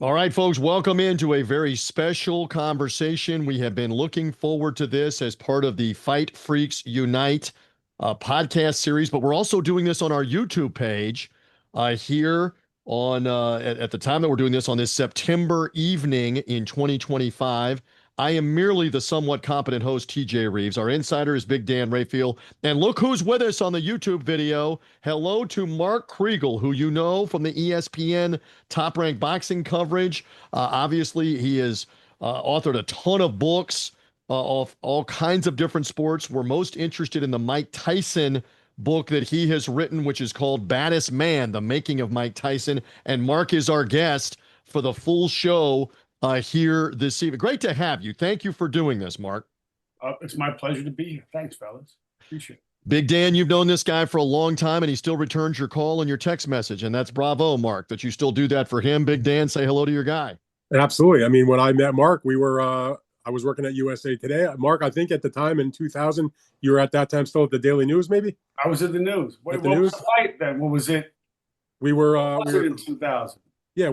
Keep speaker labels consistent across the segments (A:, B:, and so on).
A: All right, folks, welcome into a very special conversation. We have been looking forward to this as part of the Fight Freaks Unite podcast series, but we're also doing this on our YouTube page here at the time that we're doing this on this September evening in 2025. I am merely the somewhat competent host, TJ Rives. Our insider is Big Dan Rafael. And look who's with us on the YouTube video. Hello to Mark Kriegel, who you know from the ESPN Top Rank Boxing coverage. Obviously, he has authored a ton of books of all kinds of different sports. We're most interested in the Mike Tyson book that he has written, which is called Baddest Man, The Making of Mike Tyson. And Mark is our guest for the full show here this evening. Great to have you. Thank you for doing this, Mark.
B: It's my pleasure to be here. Thanks, fellas. Appreciate it.
A: Big Dan, you've known this guy for a long time, and he still returns your call and your text message. And that's bravo, Mark, that you still do that for him. Big Dan, say hello to your guy.
C: Absolutely. I mean, when I met Mark, I was working at USA Today. Mark, I think at the time in 2000, you were at that time still at the Daily News, maybe?
B: I was at the news. What was the fight then? What was it?
C: We were
B: in 2000.
C: Yeah,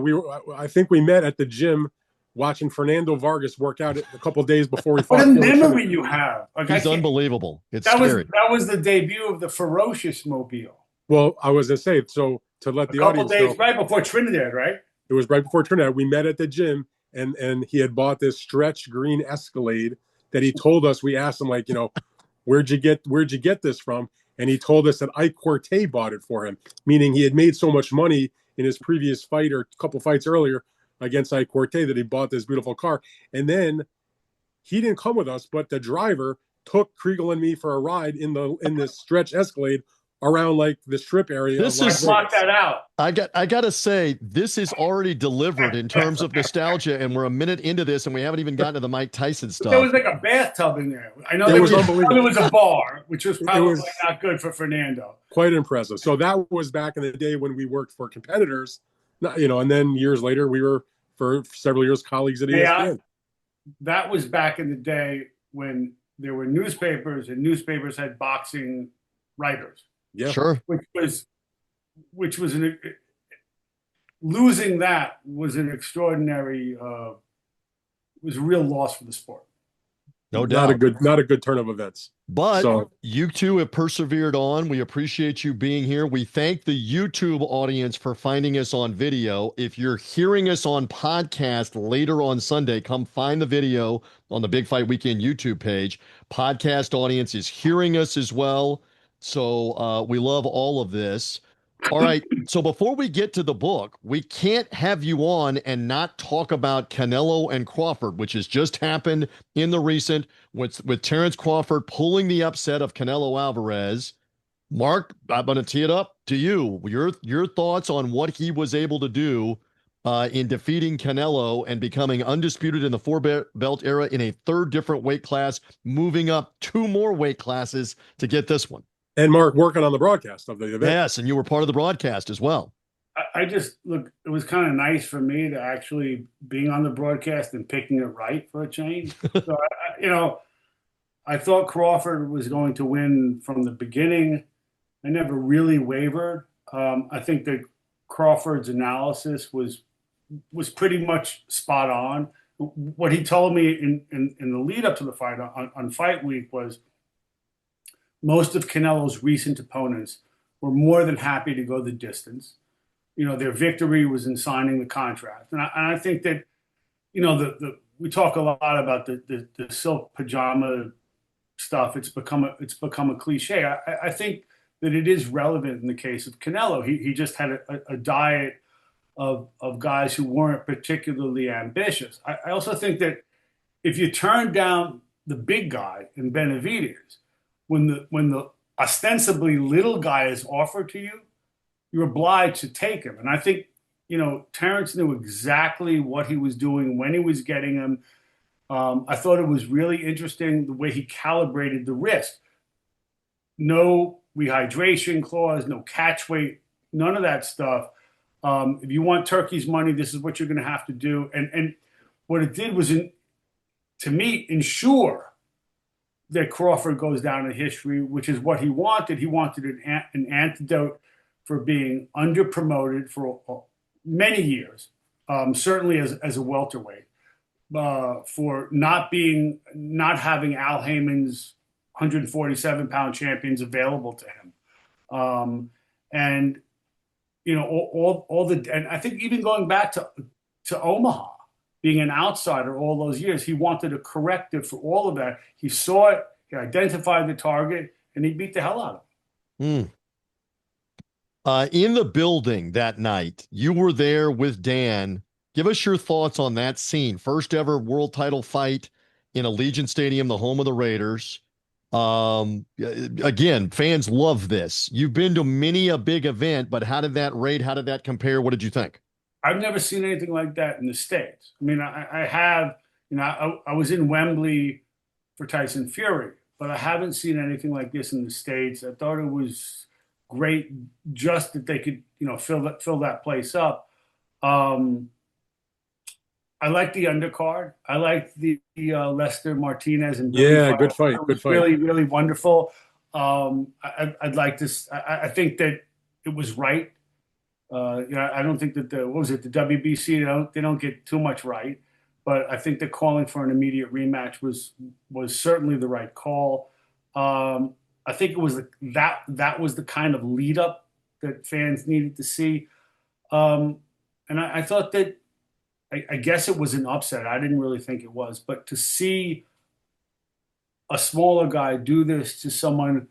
C: I think we met at the gym watching Fernando Vargas work out a couple of days before we fought.
B: What a memory you have.
A: Like, he's unbelievable. It's scary.
B: That was the debut of the Ferocious Mobile.
C: Well, I was going to say, so to let the audience know.
B: A couple days right before Trinidad, right?
C: It was right before Trinidad. We met at the gym, and he had bought this stretch green Escalade that he told us. We asked him, like, where'd you get this from? And he told us that Ike Corte bought it for him, meaning he had made so much money in his previous fight or a couple fights earlier against Ike Corte that he bought this beautiful car. And then he didn't come with us, but the driver took Kriegel and me for a ride in this stretch Escalade around like the strip area.
A: This is
B: block that out.
A: I gotta say, this is already delivered in terms of nostalgia, and we're a minute into this, and we haven't even gotten to the Mike Tyson stuff.
B: There was like a bathtub in there. I know there was a bar, which was probably not good for Fernando.
C: Quite impressive. So that was back in the day when we worked for competitors, and then years later we were for several years colleagues at ESPN.
B: That was back in the day when there were newspapers, and newspapers had boxing writers.
C: Yeah,
A: sure.
B: Which was losing that was an extraordinary, was a real loss for the sport.
A: No doubt.
C: Not a good turn of events.
A: But you two have persevered on. We appreciate you being here. We thank the YouTube audience for finding us on video. If you're hearing us on podcast later on Sunday, come find the video on the Big Fight Weekend YouTube page. Podcast audience is hearing us as well. So we love all of this. All right. So before we get to the book, we can't have you on and not talk about Canelo and Crawford, which has just happened in the recent with Terrence Crawford pulling the upset of Canelo Alvarez. Mark, I'm going to tee it up to you. Your thoughts on what he was able to do in defeating Canelo and becoming undisputed in the four-belt era in a third different weight class, moving up two more weight classes to get this one.
C: And Mark working on the broadcast of the event.
A: Yes, and you were part of the broadcast as well.
B: I just look, it was kind of nice for me to actually being on the broadcast and picking it right for a change. So, I thought Crawford was going to win from the beginning. I never really wavered. I think that Crawford's analysis was pretty much spot on. What he told me in the lead up to the fight on fight week was, most of Canelo's recent opponents were more than happy to go the distance. Their victory was in signing the contract. And I think that, we talk a lot about the silk pajama stuff. It's become a cliche. I think that it is relevant in the case of Canelo. He just had a diet of guys who weren't particularly ambitious. I also think that if you turn down the big guy in Benavidez, when the ostensibly little guy is offered to you, you're obliged to take him. And I think, Terrence knew exactly what he was doing when he was getting him. I thought it was really interesting the way he calibrated the wrist. No rehydration clause, no catch weight, none of that stuff. If you want Turkey's money, this is what you're going to have to do. And what it did was, to me, ensure that Crawford goes down in history, which is what he wanted. He wanted an antidote for being underpromoted for many years, certainly as a welterweight, for not having Al Heyman's 147-pound champions available to him. And all the, and I think even going back to Omaha, being an outsider all those years, he wanted a corrective for all of that. He saw it, he identified the target, and he beat the hell out of him.
A: In the building that night, you were there with Dan. Give us your thoughts on that scene. First ever world title fight in Allegiant Stadium, the home of the Raiders. Again, fans love this. You've been to many a big event, but how did that rate? How did that compare? What did you think?
B: I've never seen anything like that in the States. I mean, I have, I was in Wembley for Tyson Fury, but I haven't seen anything like this in the States. I thought it was great just that they could, fill that place up. I like the undercard. I like the Lester Martinez and Billy
C: Yeah,
B: fight.
C: good fight.
B: It
C: Good
B: was
C: fight.
B: really, really wonderful. I'd like to. I think that it was right. I don't think that what was it, the WBC? They don't get too much right, but I think that calling for an immediate rematch was certainly the right call. I think it was that was the kind of lead up that fans needed to see, and I thought that. I guess it was an upset. I didn't really think it was, but to see a smaller guy do this to someone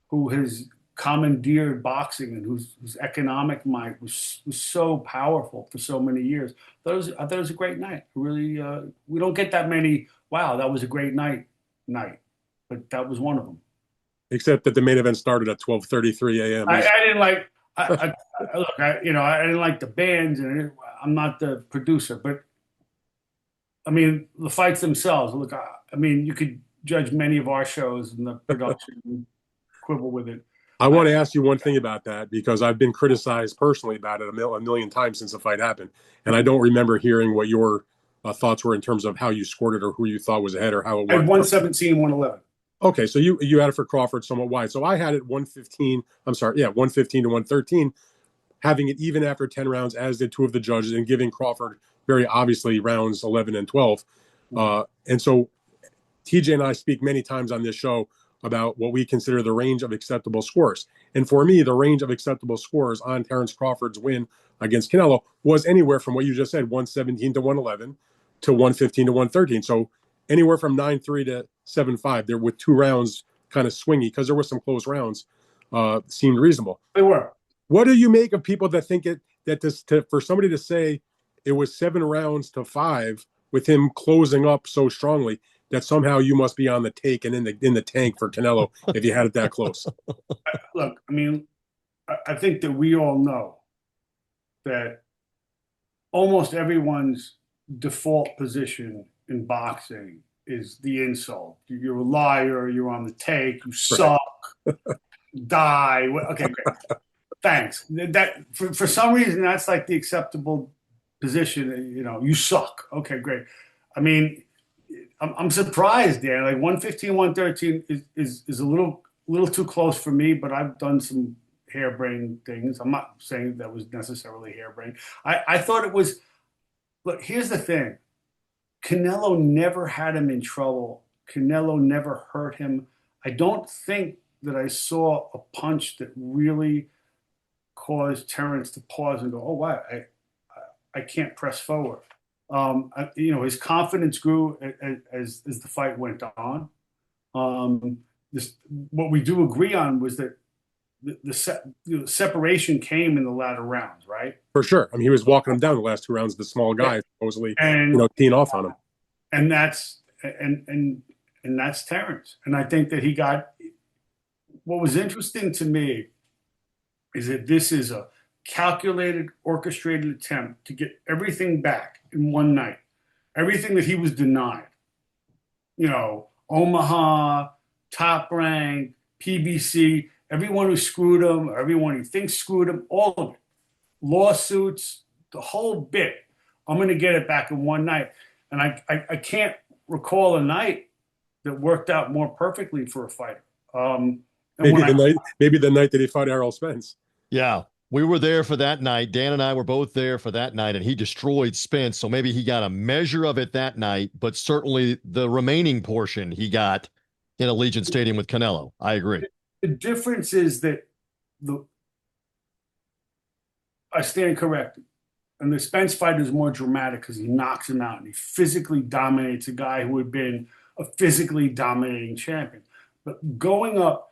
B: who has commandeered boxing and whose economic might was so powerful for so many years, I thought it was a great night. Really, we don't get that many. Wow, that was a great night, but that was one of them.
C: Except that the main event started at 12:33 a.m.
B: I didn't like. Look, I didn't like the bands, and I'm not the producer, but I mean the fights themselves. Look, I mean you could judge many of our shows and the production and quibble with it.
C: I want to ask you one thing about that because I've been criticized personally about it a million times since the fight happened, and I don't remember hearing what your thoughts were in terms of how you scored it or who you thought was ahead or how it
B: I had
C: worked.
B: 117, 111.
C: Okay, so you had it for Crawford somewhat wide. So I had it 115. I'm sorry, yeah, 115 to 113, having it even after 10 rounds, as did two of the judges, and giving Crawford very obviously rounds 11 and 12. And so TJ and I speak many times on this show about what we consider the range of acceptable scores. And for me, the range of acceptable scores on Terrence Crawford's win against Canelo was anywhere from what you just said, 117 to 111 to 115 to 113. So anywhere from 9-3 to 7-5 there with 2 rounds kind of swingy because there were some close rounds seemed reasonable.
B: They were.
C: What do you make of people that think for somebody to say it was 7 rounds to 5 with him closing up so strongly that somehow you must be on the take and in the tank for Canelo if you had it that close?
B: Look, I mean, I think that we all know that almost everyone's default position in boxing is the insult. You're a liar. You're on the take. You suck. Die. Okay, great. Thanks. That for some reason that's like the acceptable position. You suck. Okay, great. I mean, I'm surprised, Dan. Like 115, 113 is a little too close for me. But I've done some harebrained things. I'm not saying that was necessarily harebrained. I thought it was. Look, here's the thing. Canelo never had him in trouble. Canelo never hurt him. I don't think that I saw a punch that really caused Terrence to pause and go, "Oh, wow, I can't press forward." His confidence grew as the fight went on. What we do agree on was that the separation came in the latter rounds, right?
C: For sure. I mean, he was walking him down the last 2 rounds, the small guy, supposedly, teeing off on him.
B: And that's Terrence. And I think that he got. What was interesting to me is that this is a calculated, orchestrated attempt to get everything back in one night. Everything that he was denied. Omaha, Top Rank, PBC, everyone who screwed him, everyone who thinks screwed him, all of it. Lawsuits, the whole bit. I'm going to get it back in one night. And I can't recall a night that worked out more perfectly for a fighter.
C: Maybe the night that he fought Errol Spence.
A: Yeah. We were there for that night. Dan and I were both there for that night, and he destroyed Spence. So maybe he got a measure of it that night, but certainly the remaining portion he got in Allegiant Stadium with Canelo. I agree.
B: The difference is that I stand corrected. And the Spence fight is more dramatic because he knocks him out and he physically dominates a guy who had been a physically dominating champion. But going up,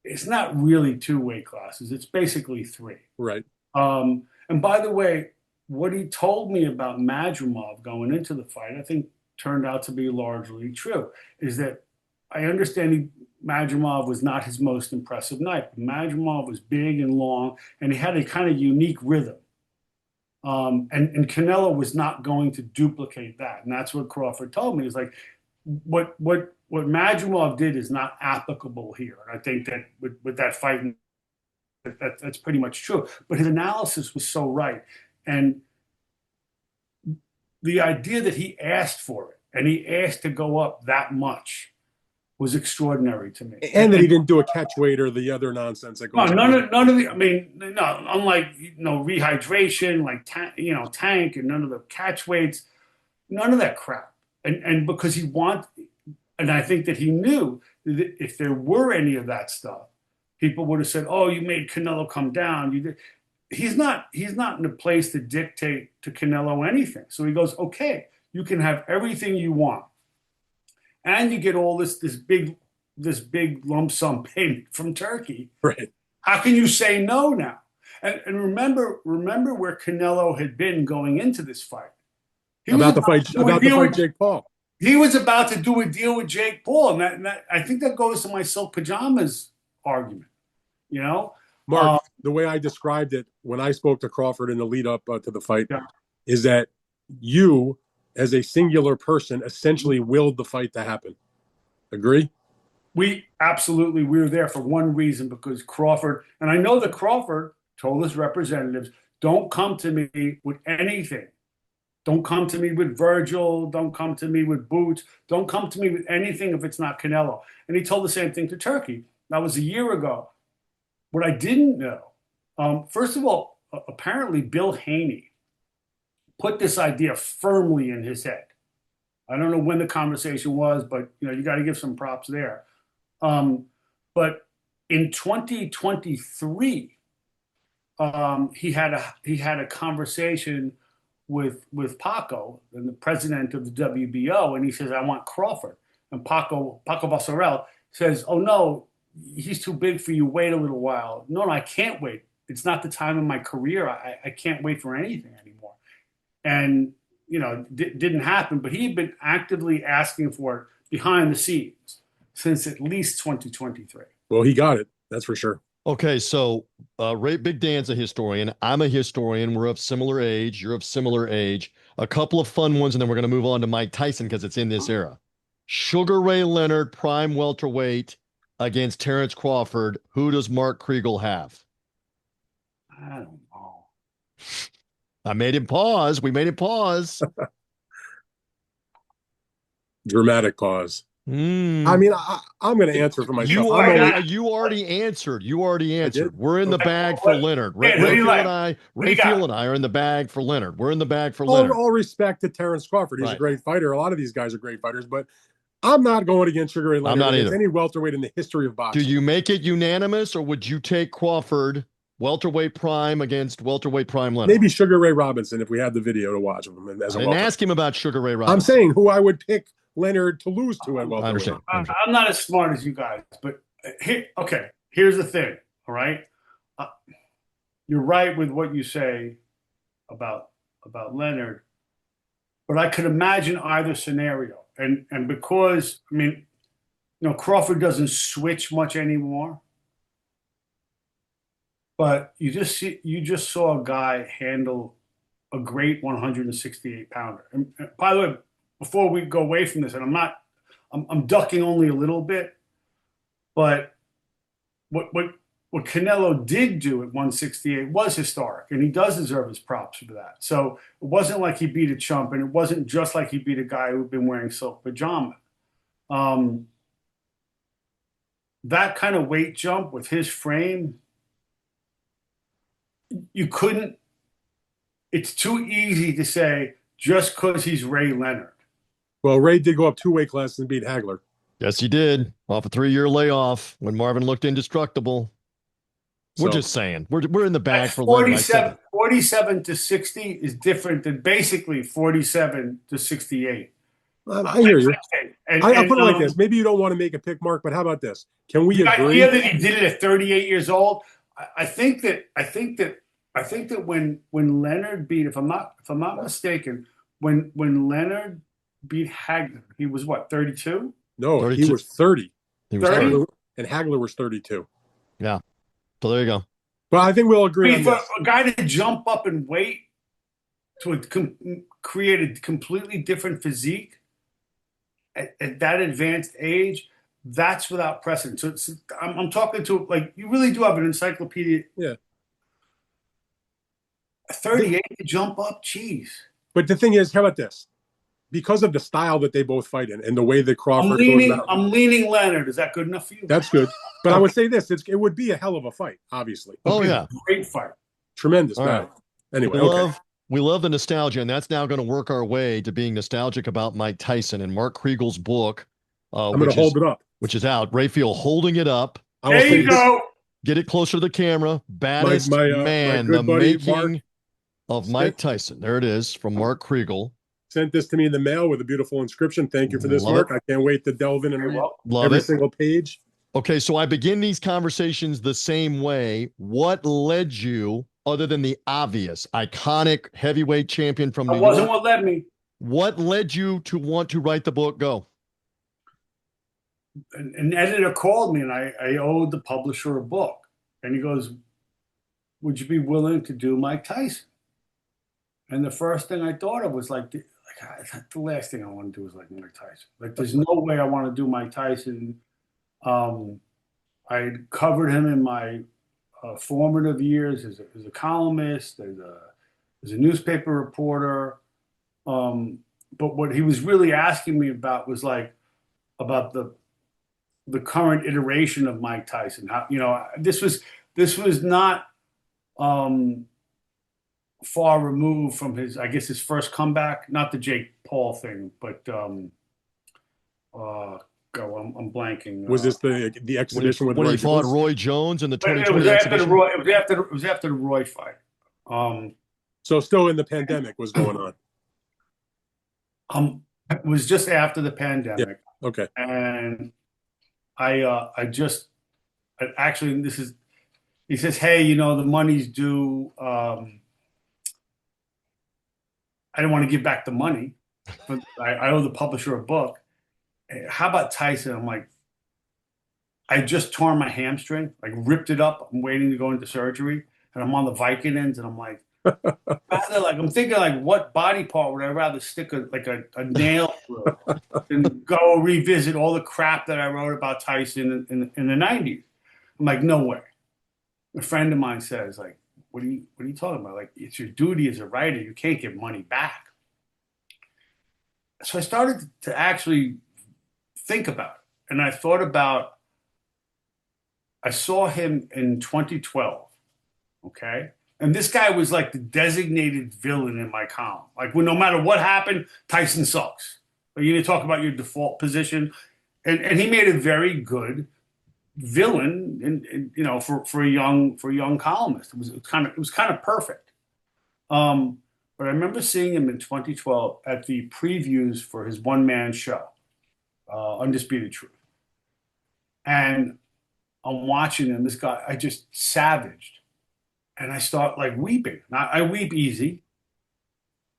B: it's not really two weight classes. It's basically three.
C: Right.
B: And by the way, what he told me about Madrimov going into the fight, I think turned out to be largely true, is that I understand Madrimov was not his most impressive night. But Madrimov was big and long, and he had a kind of unique rhythm. And Canelo was not going to duplicate that. And that's what Crawford told me. He's like, what Madrimov did is not applicable here. And I think that with that fight, that's pretty much true. But his analysis was so right. And the idea that he asked for it and he asked to go up that much was extraordinary to me.
C: And that he didn't do a catch weight or the other nonsense that goes
B: none of the. I mean, no. Unlike rehydration, like tank, and none of the catch weights, none of that crap. And because and I think that he knew that if there were any of that stuff, people would have said, "Oh, you made Canelo come down." You did. He's not in a place to dictate to Canelo anything. So he goes, "Okay, you can have everything you want." And you get all this big lump sum payment from Turkey.
C: Right.
B: How can you say no now? And remember where Canelo had been going into this fight.
C: About the fight Jake Paul.
B: He was about to do a deal with Jake Paul, and that I think that goes to my silk pajamas argument.
C: Mark, the way I described it when I spoke to Crawford in the lead up to the fight is that you, as a singular person, essentially willed the fight to happen. Agree?
B: We were there for one reason, because Crawford, and I know that Crawford told his representatives, don't come to me with anything. Don't come to me with Virgil. Don't come to me with Boots. Don't come to me with anything if it's not Canelo. And he told the same thing to Turkey. That was a year ago. What I didn't know, first of all, apparently Bill Haney put this idea firmly in his head. I don't know when the conversation was, but you got to give some props there. But in 2023, he had a conversation with Paco, and the president of the WBO, and he says, "I want Crawford." And Paco Basarel says, "Oh no, he's too big for you. Wait a little while." No, I can't wait. It's not the time in my career. I can't wait for anything anymore. And didn't happen. But he had been actively asking for it behind the scenes since at least 2023.
C: Well, he got it. That's for sure.
A: Okay, so Big Dan's a historian. I'm a historian. We're of similar age. You're of similar age. A couple of fun ones, and then we're going to move on to Mike Tyson because it's in this era. Sugar Ray Leonard, prime welterweight, against Terrence Crawford. Who does Mark Kriegel have?
B: I don't know.
A: I made him pause. We made him pause.
C: Dramatic pause. I mean, I'm going to answer for myself.
A: You already answered. We're in the bag for Leonard. Raphael and I are in the bag for Leonard. We're in the bag for Leonard.
C: All respect to Terrence Crawford. He's a great fighter. A lot of these guys are great fighters, but I'm not going against Sugar Ray Leonard against any welterweight in the history of boxing.
A: Do you make it unanimous, or would you take Crawford welterweight prime against welterweight prime Leonard?
C: Maybe Sugar Ray Robinson if we had the video to watch of him. I
A: didn't ask him about Sugar Ray Robinson.
C: I'm saying who I would pick Leonard to lose to at welterweight.
A: I understand.
B: I'm not as smart as you guys, but here's the thing. All right, you're right with what you say about Leonard, but I could imagine either scenario, and because Crawford doesn't switch much anymore, but you just saw a guy handle a great 168 pounder. And by the way, before we go away from this, and I'm ducking only a little bit, but what Canelo did do at 168 was historic, and he does deserve his props for that. So it wasn't like he beat a chump, and it wasn't just like he beat a guy who'd been wearing silk pajama. That kind of weight jump with his frame, you couldn't. It's too easy to say just because he's Ray Leonard.
C: Well, Ray did go up 2 weight classes and beat Hagler.
A: Yes, he did. Off a 3-year layoff when Marvin looked indestructible. We're
C: So,
A: just saying. We're in the bag
B: That's
A: for Leonard. I said it.
B: 47 to 60 is different than basically 47 to 68.
C: I hear you. I'll put it like this.
B: And
C: Maybe you don't want to make a pick, Mark, but how about this? Can we
B: the
C: agree?
B: idea that he did it at 38 years old, I think that when Leonard beat, if I'm not mistaken, when Leonard beat Hagler, he was what, 32?
C: No,
A: 32.
C: he was 30.
A: He was
B: 30?
A: 30.
C: And Hagler was 32.
A: Yeah. So there you go.
C: But I think we'll agree on
B: For
C: this.
B: a guy to jump up and weight to create a completely different physique at that advanced age, that's without precedent. So I'm talking to, like, you really do have an encyclopedia.
C: Yeah.
B: 38 to jump up, geez.
C: But the thing is, how about this? Because of the style that they both fight in and the way that Crawford goes out.
B: I'm leaning Leonard. Is that good enough for you?
C: That's good. But I would say this, it would be a hell of a fight, obviously.
A: Oh, yeah.
B: Great fight.
C: Tremendous
A: All
C: battle.
A: right.
C: Anyway,
A: We love the nostalgia, and that's now going to work our way to being nostalgic about Mike Tyson and Mark Kriegel's book.
C: I'm going to hold it up.
A: Which is out. Rafael holding it up.
B: There you go.
A: Get it closer to the camera. Baddest Man,
C: my
A: the making of Mike Tyson. There it is from Mark Kriegel.
C: Sent this to me in the mail with a beautiful inscription. Thank you for this, Mark. I can't wait to delve in and read every single page.
A: Okay, so I begin these conversations the same way. What led you, other than the obvious, iconic heavyweight champion from New York?
B: Wasn't what led me.
A: What led you to want to write the book? Go.
B: An editor called me, and I owed the publisher a book. And he goes, would you be willing to do Mike Tyson? And the first thing I thought of was the last thing I want to do is like Mike Tyson. Like, there's no way I want to do Mike Tyson. I covered him in my formative years as a columnist, as a newspaper reporter. But what he was really asking me about was about the current iteration of Mike Tyson. How, this was not far removed from his first comeback, not the Jake Paul thing, but I'm blanking.
C: Was this the exhibition
A: when he fought Roy Jones in the 2020 exhibition?
B: It was after the Roy fight.
C: So still in the pandemic was going
B: on. It was just after the pandemic.
C: Yeah. Okay.
B: And actually, he says, hey, the money's due. I didn't want to give back the money, but I owe the publisher a book. How about Tyson? I'm like, I just torn my hamstring, ripped it up. I'm waiting to go into surgery, and I'm on the Vicodins, and I'm like, I'm thinking what body part would I rather stick a nail through than go revisit all the crap that I wrote about Tyson in the 90s? I'm like, no way. A friend of mine says, what are you talking about? It's your duty as a writer. You can't give money back. So I started to actually think about it. And I thought about, I saw him in 2012. Okay. And this guy was the designated villain in my column. When no matter what happened, Tyson sucks. You need to talk about your default position. And he made a very good villain for a young columnist. It was kind of perfect. But I remember seeing him in 2012 at the previews for his one-man show, Undisputed Truth. And I'm watching him, this guy, I just savaged. And I start weeping. Now, I weep easy,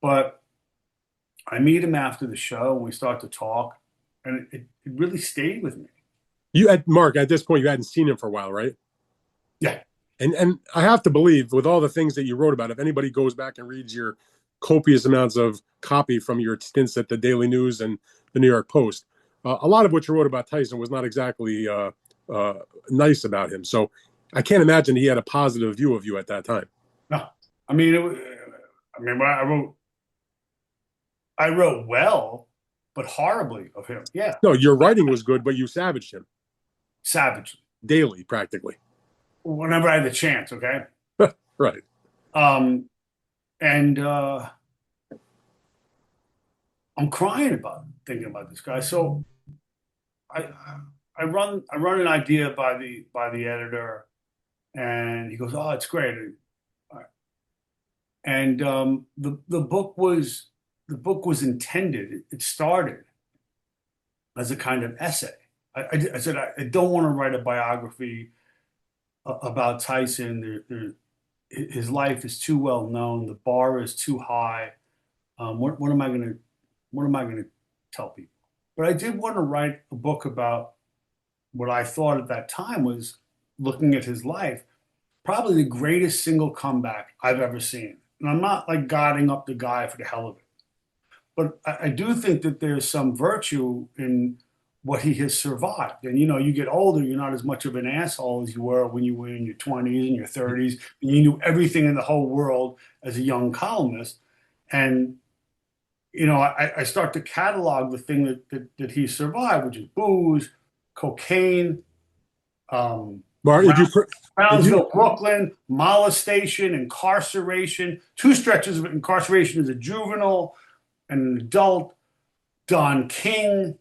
B: but I meet him after the show and we start to talk, and it really stayed with me.
C: Mark, at this point, you hadn't seen him for a while, right?
B: Yeah.
C: And I have to believe, with all the things that you wrote about, if anybody goes back and reads your copious amounts of copy from your stints at the Daily News and the New York Post, a lot of what you wrote about Tyson was not exactly nice about him. So I can't imagine he had a positive view of you at that time.
B: No, I mean, I wrote well, but horribly of him. Yeah.
C: No, your writing was good, but you savaged him.
B: Savagely.
C: Daily, practically.
B: Whenever I had the chance, okay?
C: Right.
B: Um, and I'm crying about thinking about this guy. So I I run an idea by the editor, and he goes, "Oh, it's great." And the book was intended. It started as a kind of essay. I said I don't want to write a biography about Tyson. His life is too well known. The bar is too high. What am I going to tell people? But I did want to write a book about what I thought at that time was, looking at his life, probably the greatest single comeback I've ever seen. And I'm not like godding up the guy for the hell of it, but I do think that there's some virtue in what he has survived. And you get older, you're not as much of an asshole as you were when you were in your 20s and your 30s, and you knew everything in the whole world as a young columnist. And I start to catalog the thing that he survived, which is booze, cocaine,
C: Mark, did you,
B: Brownsville, Brooklyn, molestation, incarceration, two stretches of incarceration as a juvenile and an adult, Don King,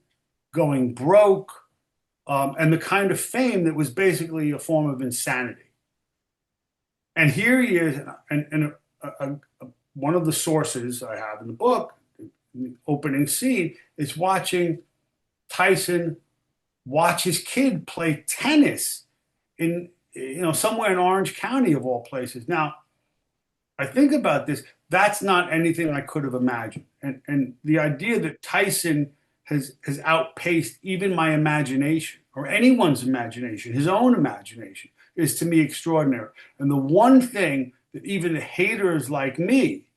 B: going broke, and the kind of fame that was basically a form of insanity. And here he is, and one of the sources I have in the book, in the opening scene, is watching Tyson watch his kid play tennis in somewhere in Orange County of all places. Now, I think about this. That's not anything I could have imagined, and the idea that Tyson has outpaced even my imagination or anyone's imagination, his own imagination, is to me extraordinary. And the one thing that even the haters like me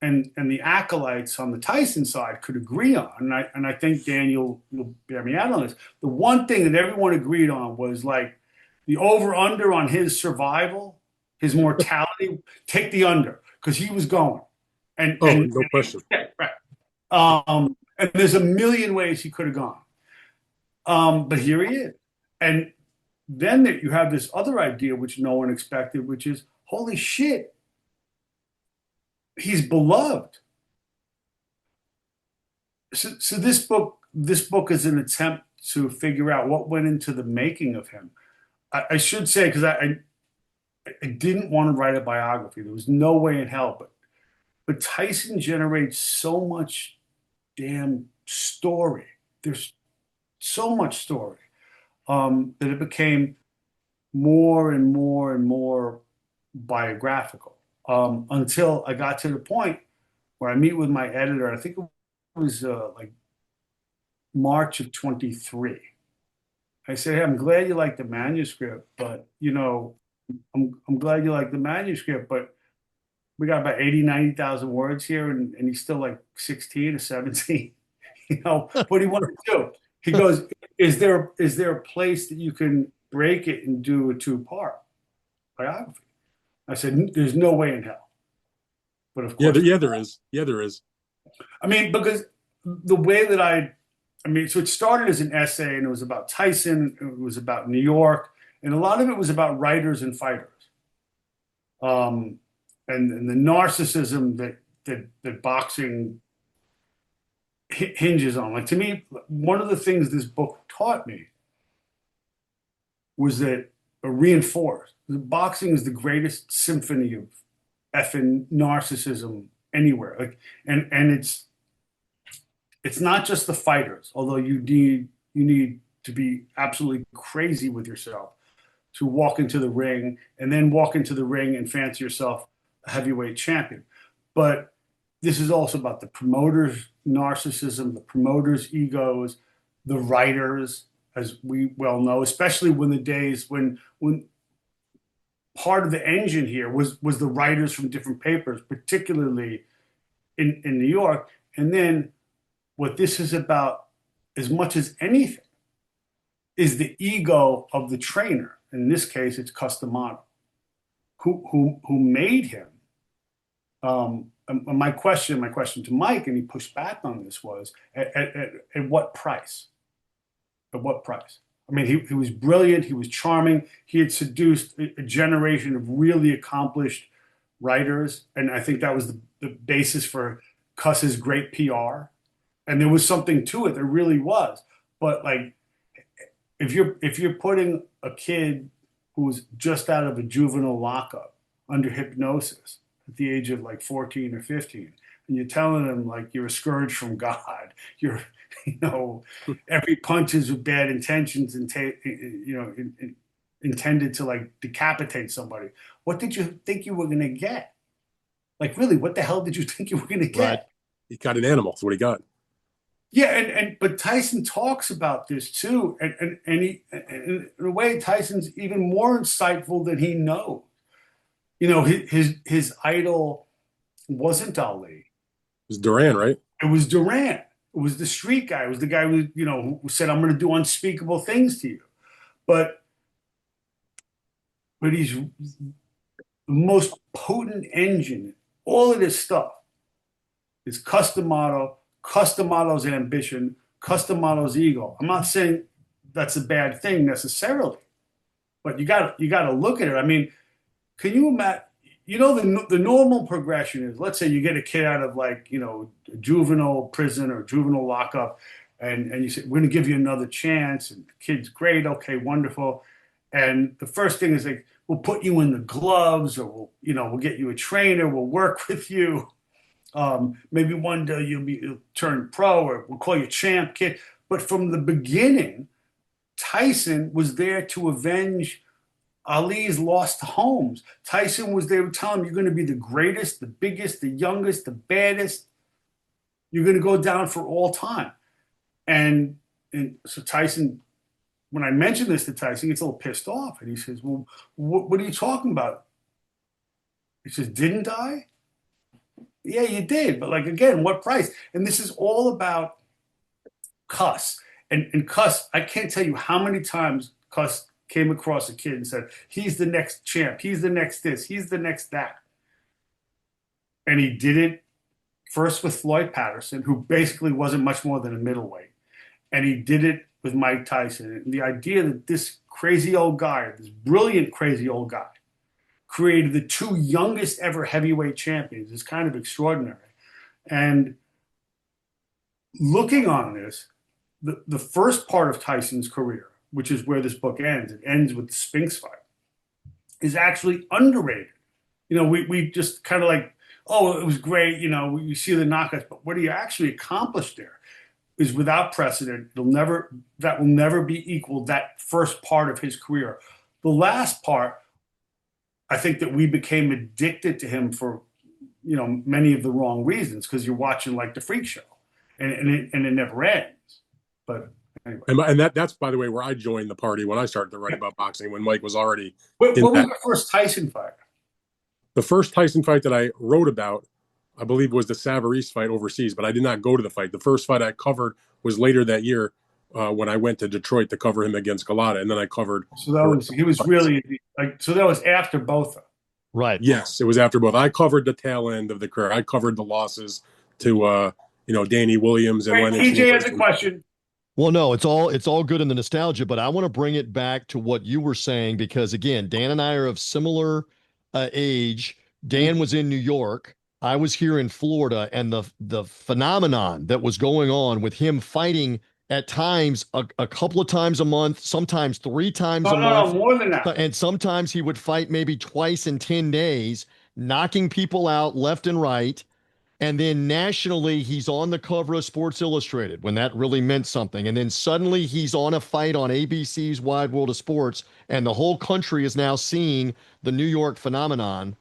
B: and the acolytes on the Tyson side could agree on, and I think Dan, you'll bear me out on this. The one thing that everyone agreed on was like the over under on his survival, his mortality. Take the under because he was going, and
C: oh,
B: and,
C: no question.
B: right. And there's a million ways he could have gone, but here he is, and then you have this other idea which no one expected, which is holy shit, he's beloved. So this book is an attempt to figure out what went into the making of him. I should say, because I didn't want to write a biography. There was no way in hell. But Tyson generates so much damn story. There's so much story, that it became more and more and more biographical, until I got to the point where I meet with my editor. I think it was like March of 23. I said, "Hey, I'm glad you like the manuscript, but I'm glad you like the manuscript, but we got about 80, 90,000 words here, and he's still like 16 or 17. What do you want to do?" He goes, "Is there a place that you can break it and do a two-part biography?" I said, "There's no way in hell." But of
C: Yeah,
B: course,
C: there is. Yeah, there is.
B: I mean, because the way that so it started as an essay, and it was about Tyson, it was about New York, and a lot of it was about writers and fighters, um, and the narcissism that boxing hinges on. Like, to me, one of the things this book taught me was that, or reinforced, that boxing is the greatest symphony of effing narcissism anywhere. Like, and it's not just the fighters, although you need to be absolutely crazy with yourself to walk into the ring and then walk into the ring and fancy yourself a heavyweight champion. But this is also about the promoters' narcissism, the promoters' egos, the writers, as we well know, especially when the days when part of the engine here was the writers from different papers, particularly in New York. And then what this is about, as much as anything, is the ego of the trainer. In this case, it's Customato, who made him. My question to Mike, and he pushed back on this, was at what price? At what price? I mean, he was brilliant. He was charming. He had seduced a generation of really accomplished writers, and I think that was the basis for Cuss's great PR. And there was something to it. There really was. But like, if you're putting a kid who's just out of a juvenile lockup under hypnosis at the age of like 14 or 15, and you're telling them like you're a scourge from God, you're, you know, every punch is with bad intentions and intended to like decapitate somebody. What did you think you were going to get? Like, really, what the hell did you think you were going to get?
A: Right.
C: He got an animal. That's what he got.
B: Yeah, but Tyson talks about this too, and in a way, Tyson's even more insightful than he knows. You know, his idol wasn't Ali.
C: It was Duran, right?
B: It was Durant. It was the street guy. It was the guy who, you know, who said, "I'm going to do unspeakable things to you." But he's the most potent engine. All of this stuff is Customato's ambition, Customato's ego. I'm not saying that's a bad thing necessarily, but you got to look at it. I mean, can you imagine? You know, the normal progression is, let's say you get a kid out of like, you know, juvenile prison or juvenile lockup, and you say, we're going to give you another chance, and the kid's great, okay, wonderful. And the first thing is like, we'll put you in the gloves, or we'll get you a trainer, we'll work with you. Maybe one day you'll turn pro, or we'll call you champ kid. But from the beginning, Tyson was there to avenge Ali's lost homes. Tyson was there to tell him, you're going to be the greatest, the biggest, the youngest, the baddest. You're going to go down for all time. And so Tyson, when I mentioned this to Tyson, he gets a little pissed off. And he says, well, what are you talking about? He says, didn't I? Yeah, you did. But like, again, what price? And this is all about Cuss. And Cuss, I can't tell you how many times Cuss came across a kid and said, he's the next champ. He's the next this. He's the next that. And he did it first with Floyd Patterson, who basically wasn't much more than a middleweight. And he did it with Mike Tyson. And the idea that this crazy old guy, this brilliant crazy old guy, created the two youngest ever heavyweight champions is kind of extraordinary. And looking on this, the first part of Tyson's career, which is where this book ends, it ends with the Spinks fight, is actually underrated. You know, we just kind of like, oh, it was great, you know, we see the knockouts, but what he actually accomplished there is without precedent. That will never be equal, that first part of his career. The last part, I think that we became addicted to him for, you know, many of the wrong reasons, because you're watching like the freak show and it never ends. But anyway.
C: And that's, by the way, where I joined the party when I started to write about boxing, when Mike was already.
B: What was the first Tyson fight?
C: The first Tyson fight that I wrote about, I believe, was the Savarese fight overseas, but I did not go to the fight. The first fight I covered was later that year when I went to Detroit to cover him against Galata, and then I covered.
B: So that was so that was after both.
A: Right.
C: Yes, it was after both. I covered the tail end of the career. I covered the losses to Danny Williams and Lennox.
B: TJ has a question.
A: Well, no, it's all good in the nostalgia, but I want to bring it back to what you were saying, because again, Dan and I are of similar age. Dan was in New York. I was here in Florida, and the phenomenon that was going on with him fighting at times a couple of times a month, sometimes 3 times a month.
B: No, more than that.
A: And sometimes he would fight maybe twice in 10 days, knocking people out left and right. And then nationally, he's on the cover of Sports Illustrated when that really meant something. And then suddenly he's on a fight on ABC's Wide World of Sports, and the whole country is now seeing the New York phenomenon.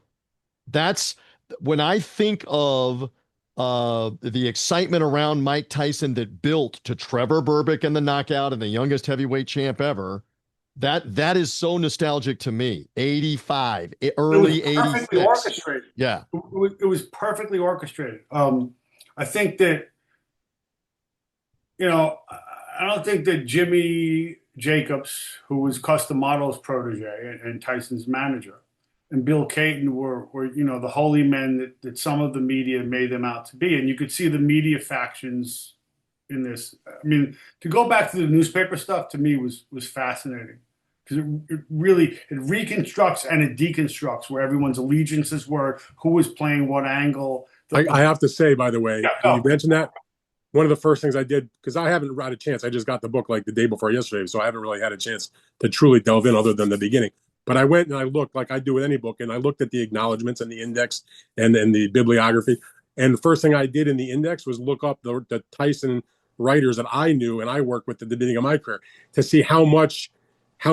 A: That's when I think of the excitement around Mike Tyson that built to Trevor Berbick and the knockout and the youngest heavyweight champ ever. That is so nostalgic to me. 85, early 86.
B: Perfectly orchestrated.
A: Yeah.
B: It was perfectly orchestrated. I think that, I don't think that Jimmy Jacobs, who was Customato's protege and Tyson's manager, and Bill Caton were the holy men that some of the media made them out to be. And you could see the media factions in this. I mean, to go back to the newspaper stuff, to me was fascinating. because it reconstructs and it deconstructs where everyone's allegiances were, who was playing what angle.
C: I have to say, by the way,
B: Yeah,
C: when you mentioned that, one of the first things I did, because I haven't had a chance, I just got the book like the day before yesterday, so I haven't really had a chance to truly delve in other than the beginning. But I went and I looked like I do with any book, and I looked at the acknowledgments and the index and the bibliography. And the first thing I did in the index was look up the Tyson writers that I knew and I worked with at the beginning of my career to see how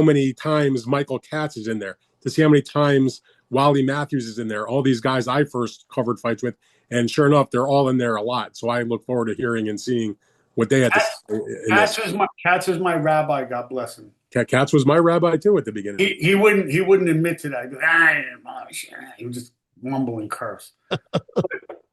C: many times Michael Katz is in there, to see how many times Wally Matthews is in there, all these guys I first covered fights with. And sure enough, they're all in there a lot. So I look forward to hearing and seeing what they had to say.
B: Katz is my rabbi, God bless him.
C: Katz was my rabbi too at the beginning.
B: He wouldn't admit to that. He was just mumbling curse.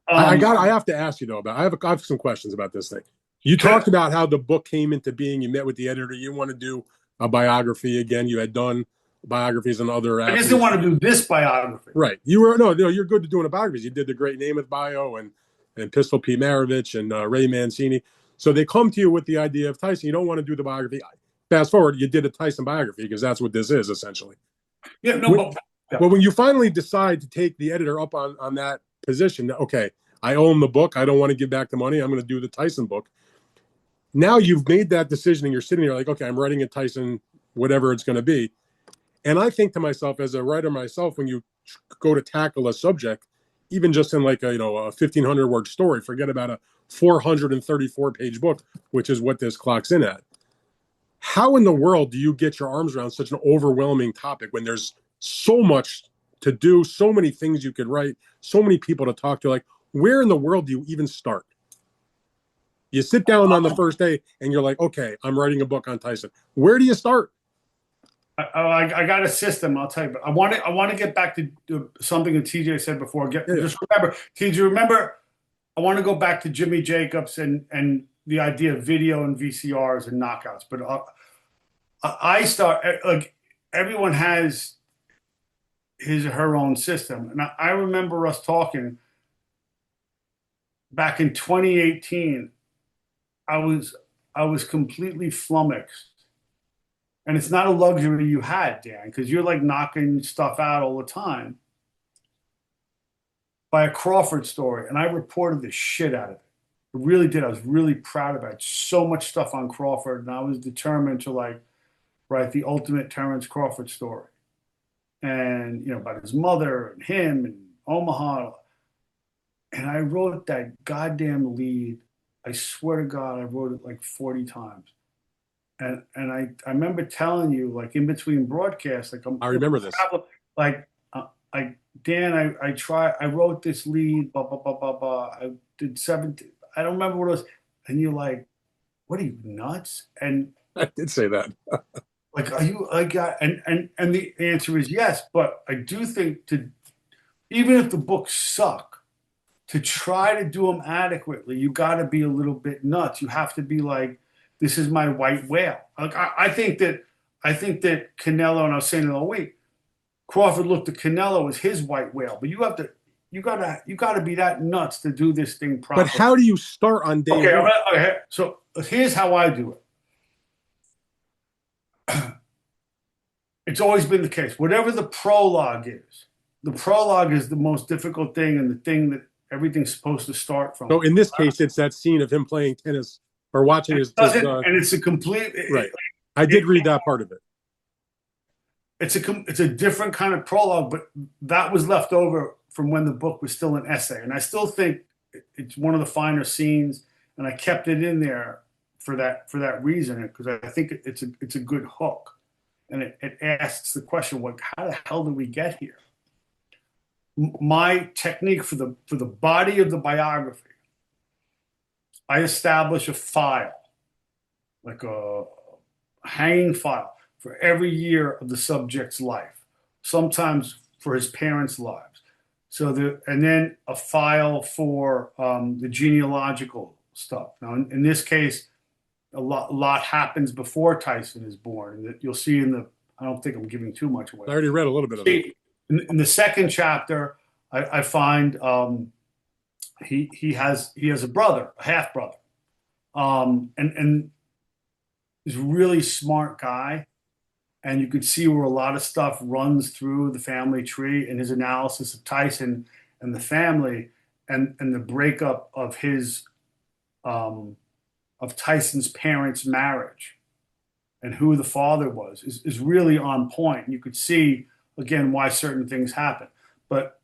C: I have to ask you though I have some questions about this thing. You talked about how the book came into being. You met with the editor. You want to do a biography again. You had done biographies and other.
B: I just didn't want to do this biography.
C: Right. You're good at doing a biography. You did the Great Namath bio and Pistol Pete Maravich and Ray Mancini. So they come to you with the idea of Tyson. You don't want to do the biography. Fast forward, you did a Tyson biography because that's what this is essentially.
B: Yeah. No.
C: Well, when you finally decide to take the editor up on that position, okay, I own the book. I don't want to give back the money. I'm going to do the Tyson book. Now you've made that decision and you're sitting there like, okay, I'm writing a Tyson, whatever it's going to be. And I think to myself, as a writer myself, when you go to tackle a subject, even just in like a 1,500 word story, forget about a 434 page book, which is what this clocks in at. How in the world do you get your arms around such an overwhelming topic when there's so much to do, so many things you could write, so many people to talk to? Like, where in the world do you even start? You sit down on the first day and you're like, okay, I'm writing a book on Tyson. Where do you start?
B: I got a system. I'll tell you, but I want to get back to something that TJ said before. Just remember, TJ. Remember, I want to go back to Jimmy Jacobs and the idea of video and VCRs and knockouts. But I start like everyone has his or her own system, and I remember us talking back in 2018. I was completely flummoxed. And it's not a luxury you had, Dan, because you're like knocking stuff out all the time, by a Crawford story. And I reported the shit out of it. I really did. I was really proud about it. So much stuff on Crawford. And I was determined to like write the ultimate Terrence Crawford story. And, about his mother and him and Omaha. And I wrote that goddamn lead. I swear to God, I wrote it like 40 times. And I remember telling you, like in between broadcasts, like
C: I remember this.
B: Like Dan, I wrote this lead, blah blah blah blah blah. I did 17. I don't remember what it was. And you're like, "What are you nuts?" And
C: I did say that.
B: like, are you? And the answer is yes. But I do think even if the books suck, to try to do them adequately, you got to be a little bit nuts. You have to be like, this is my white whale. Like I think that Canelo, and I was saying it all week, Crawford looked at Canelo as his white whale, but you gotta be that nuts to do this thing properly.
C: But how do you start on day one?
B: Okay. So here's how I do it. It's always been the case. Whatever the prologue is the most difficult thing and the thing that everything's supposed to start from.
C: So in this case, it's that scene of him playing tennis or watching his
B: and it's a complete
C: right. I did read that part of it.
B: It's a different kind of prologue, but that was left over from when the book was still an essay, and I still think it's one of the finer scenes, and I kept it in there for that reason, because I think it's a good hook, and it asks the question, like, how the hell did we get here? My technique for the body of the biography, I establish a file, like a hanging file for every year of the subject's life, sometimes for his parents' lives. And then a file for the genealogical stuff. Now, in this case, a lot happens before Tyson is born, and that you'll see I don't think I'm giving too much away.
C: I already read a little bit of it.
B: In the second chapter, I find he has a brother, a half brother, and he's a really smart guy, and you could see where a lot of stuff runs through the family tree in his analysis of Tyson and the family, and the breakup of his of Tyson's parents' marriage and who the father was is really on point. You could see again why certain things happen. But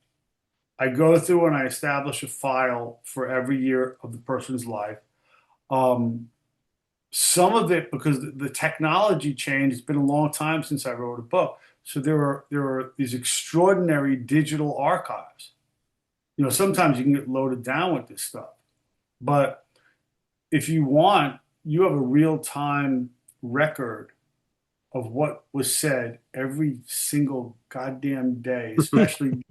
B: I go through and I establish a file for every year of the person's life. Some of it, because the technology changed, it's been a long time since I wrote a book. So there are these extraordinary digital archives. You know, sometimes you can get loaded down with this stuff. But if you want, you have a real-time record of what was said every single goddamn day, especially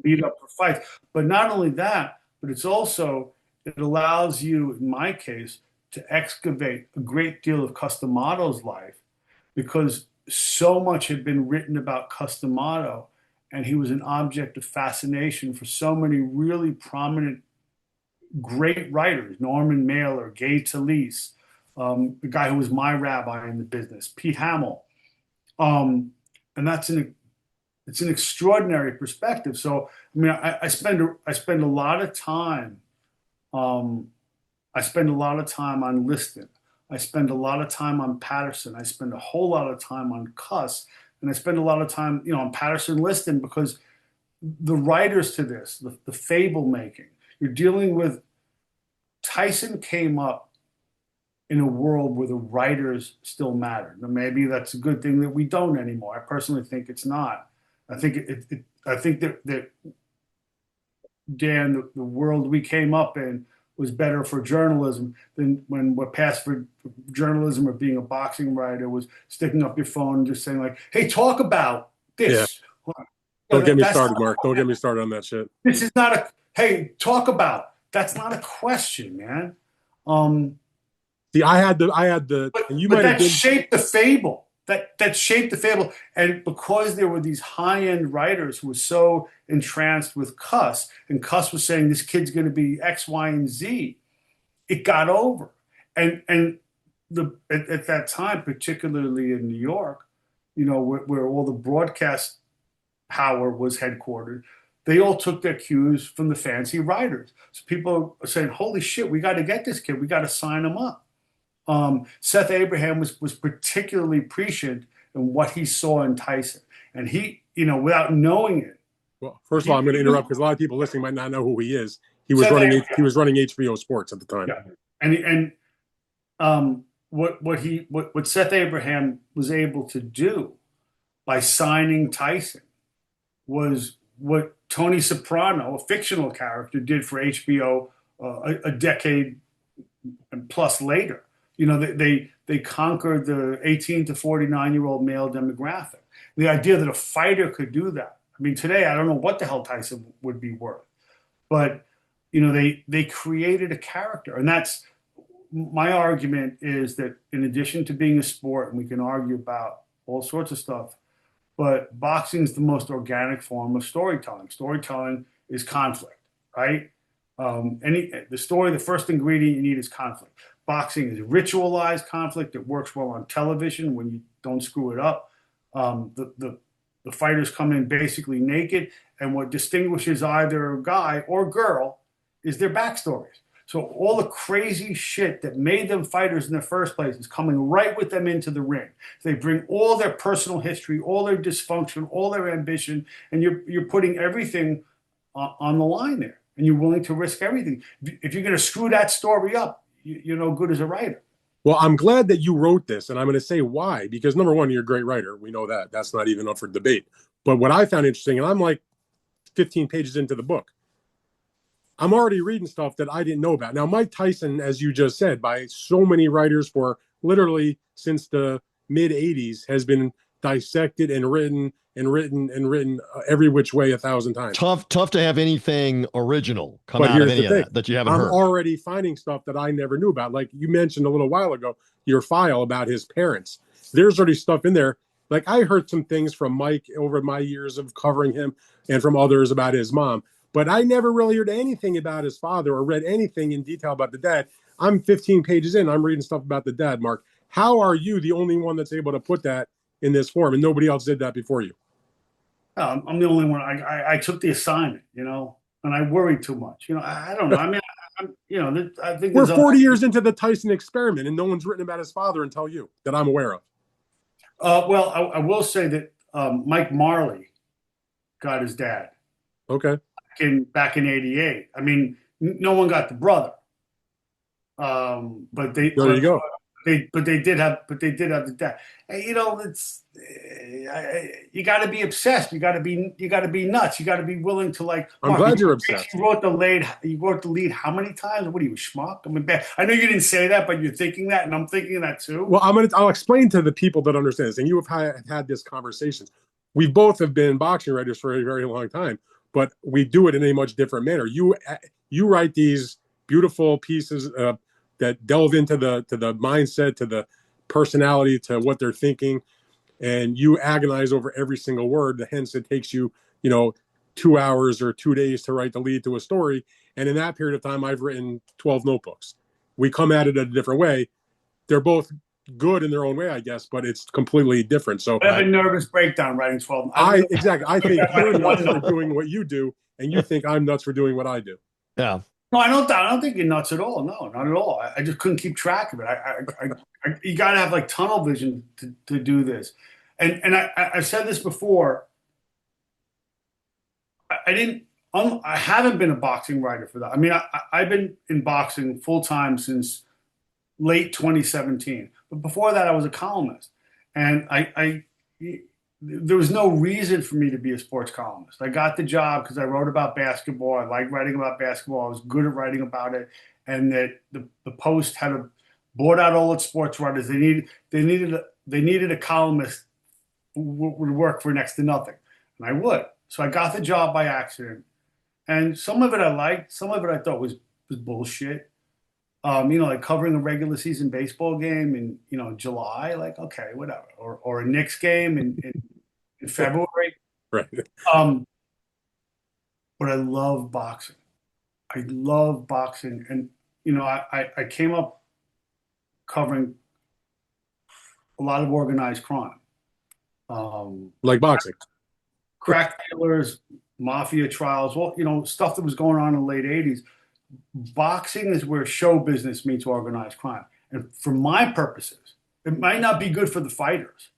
B: lead up for fights. But not only that, but it allows you, in my case, to excavate a great deal of Customato's life, because so much had been written about Customato, and he was an object of fascination for so many really prominent, great writers: Norman Mailer, Gay Talese, the guy who was my rabbi in the business, Pete Hamill. And it's an extraordinary perspective. So, I mean, I spend a lot of time. I spend a lot of time on Liston. I spend a lot of time on Patterson. I spend a whole lot of time on Cuss, and I spend a lot of time, on Patterson, Liston, because the writers to this, the fable making, you're dealing with. Tyson came up in a world where the writers still mattered. Now, maybe that's a good thing that we don't anymore. I personally think it's not. I think I think that Dan, the world we came up in was better for journalism than when what passed for journalism or being a boxing writer was sticking up your phone and just saying like, "Hey, talk about this."
C: Yeah. Don't get me started, Mark. Don't get me started on that shit.
B: This is not a, hey, talk about. That's not a question, man.
C: See, I had the, and you might have been.
B: Shaped the fable. That shaped the fable, and because there were these high-end writers who were so entranced with Cuss, and Cuss was saying this kid's going to be X, Y, and Z, it got over. And at that time, particularly in New York, where all the broadcast power was headquartered, they all took their cues from the fancy writers. So people are saying, "Holy shit, we got to get this kid. We got to sign him up." Seth Abraham was particularly prescient in what he saw in Tyson, and he, without knowing it.
C: Well, first of all, I'm going to interrupt because a lot of people listening might not know who he is. He was running HBO Sports at the time.
B: Yeah, and what Seth Abraham was able to do by signing Tyson was what Tony Soprano, a fictional character, did for HBO a decade plus later. They conquered the 18 to 49-year-old male demographic. The idea that a fighter could do that. I mean, today I don't know what the hell Tyson would be worth, but they created a character, and that's my argument is that in addition to being a sport, and we can argue about all sorts of stuff, but boxing is the most organic form of storytelling. Storytelling is conflict, right? The first ingredient you need is conflict. Boxing is ritualized conflict. It works well on television when you don't screw it up. The fighters come in basically naked, and what distinguishes either guy or girl is their backstories. So all the crazy shit that made them fighters in the first place is coming right with them into the ring. They bring all their personal history, all their dysfunction, all their ambition, and you're putting everything on the line there, and you're willing to risk everything. If you're going to screw that story up, you're no good as a writer.
C: Well, I'm glad that you wrote this, and I'm going to say why. Because number one, you're a great writer. We know that. That's not even up for debate. But what I found interesting, and I'm like 15 pages into the book, I'm already reading stuff that I didn't know about. Now, Mike Tyson, as you just said, by so many writers for literally since the mid 80s, has been dissected and written every which way 1,000 times.
A: Tough to have anything original come out of any of that you haven't heard.
C: I'm already finding stuff that I never knew about. Like you mentioned a little while ago, your file about his parents. There's already stuff in there. Like I heard some things from Mike over my years of covering him and from others about his mom. But I never really heard anything about his father or read anything in detail about the dad. I'm 15 pages in. I'm reading stuff about the dad, Mark. How are you the only one that's able to put that in this form, and nobody else did that before you.
B: I'm the only one. I took the assignment, and I worry too much. I don't know. I mean, I think
C: We're 40 years into the Tyson experiment, and no one's written about his father until you, that I'm aware of.
B: Well, I will say that Mike Marley got his dad.
C: Okay.
B: Back in '88. I mean, no one got the brother. But they
C: There you go.
B: they did have the dad. And, it's you got to be obsessed. You got to be nuts. You got to be willing to like.
C: I'm glad you're obsessed.
B: You wrote the lead how many times? What are you, a schmuck? I mean, I know you didn't say that, but you're thinking that, and I'm thinking that too.
C: Well, I'll explain to the people that understand this, and you have had this conversation. We both have been boxing writers for a very long time, but we do it in a much different manner. You write these beautiful pieces that delve into the mindset, to the personality, to what they're thinking, and you agonize over every single word. Hence, it takes you, 2 hours or 2 days to write the lead to a story. And in that period of time, I've written 12 notebooks. We come at it a different way. They're both good in their own way, I guess, but it's completely different. So
B: I have a nervous breakdown writing 12.
C: Exactly. I think you're nuts for doing what you do, and you think I'm nuts for doing what I do.
A: Yeah.
B: No, I don't think you're nuts at all. No, not at all. I just couldn't keep track of it. You got to have like tunnel vision to do this. And I've said this before. I haven't been a boxing writer for that. I mean, I've been in boxing full time since late 2017. But before that, I was a columnist, and there was no reason for me to be a sports columnist. I got the job because I wrote about basketball. I liked writing about basketball. I was good at writing about it, and that the Post bought out all its sports writers. They needed a columnist who would work for next to nothing, and I would. So I got the job by accident, and some of it I liked, some of it I thought was bullshit. Like covering a regular season baseball game in July, like, okay, whatever, or a Knicks game in February.
C: Right.
B: But I love boxing. I love boxing, and I came up covering a lot of organized crime,
C: like boxing,
B: crack dealers, mafia trials, well, stuff that was going on in the late '80s. Boxing is where show business meets organized crime. And for my purposes, it might not be good for the fighters,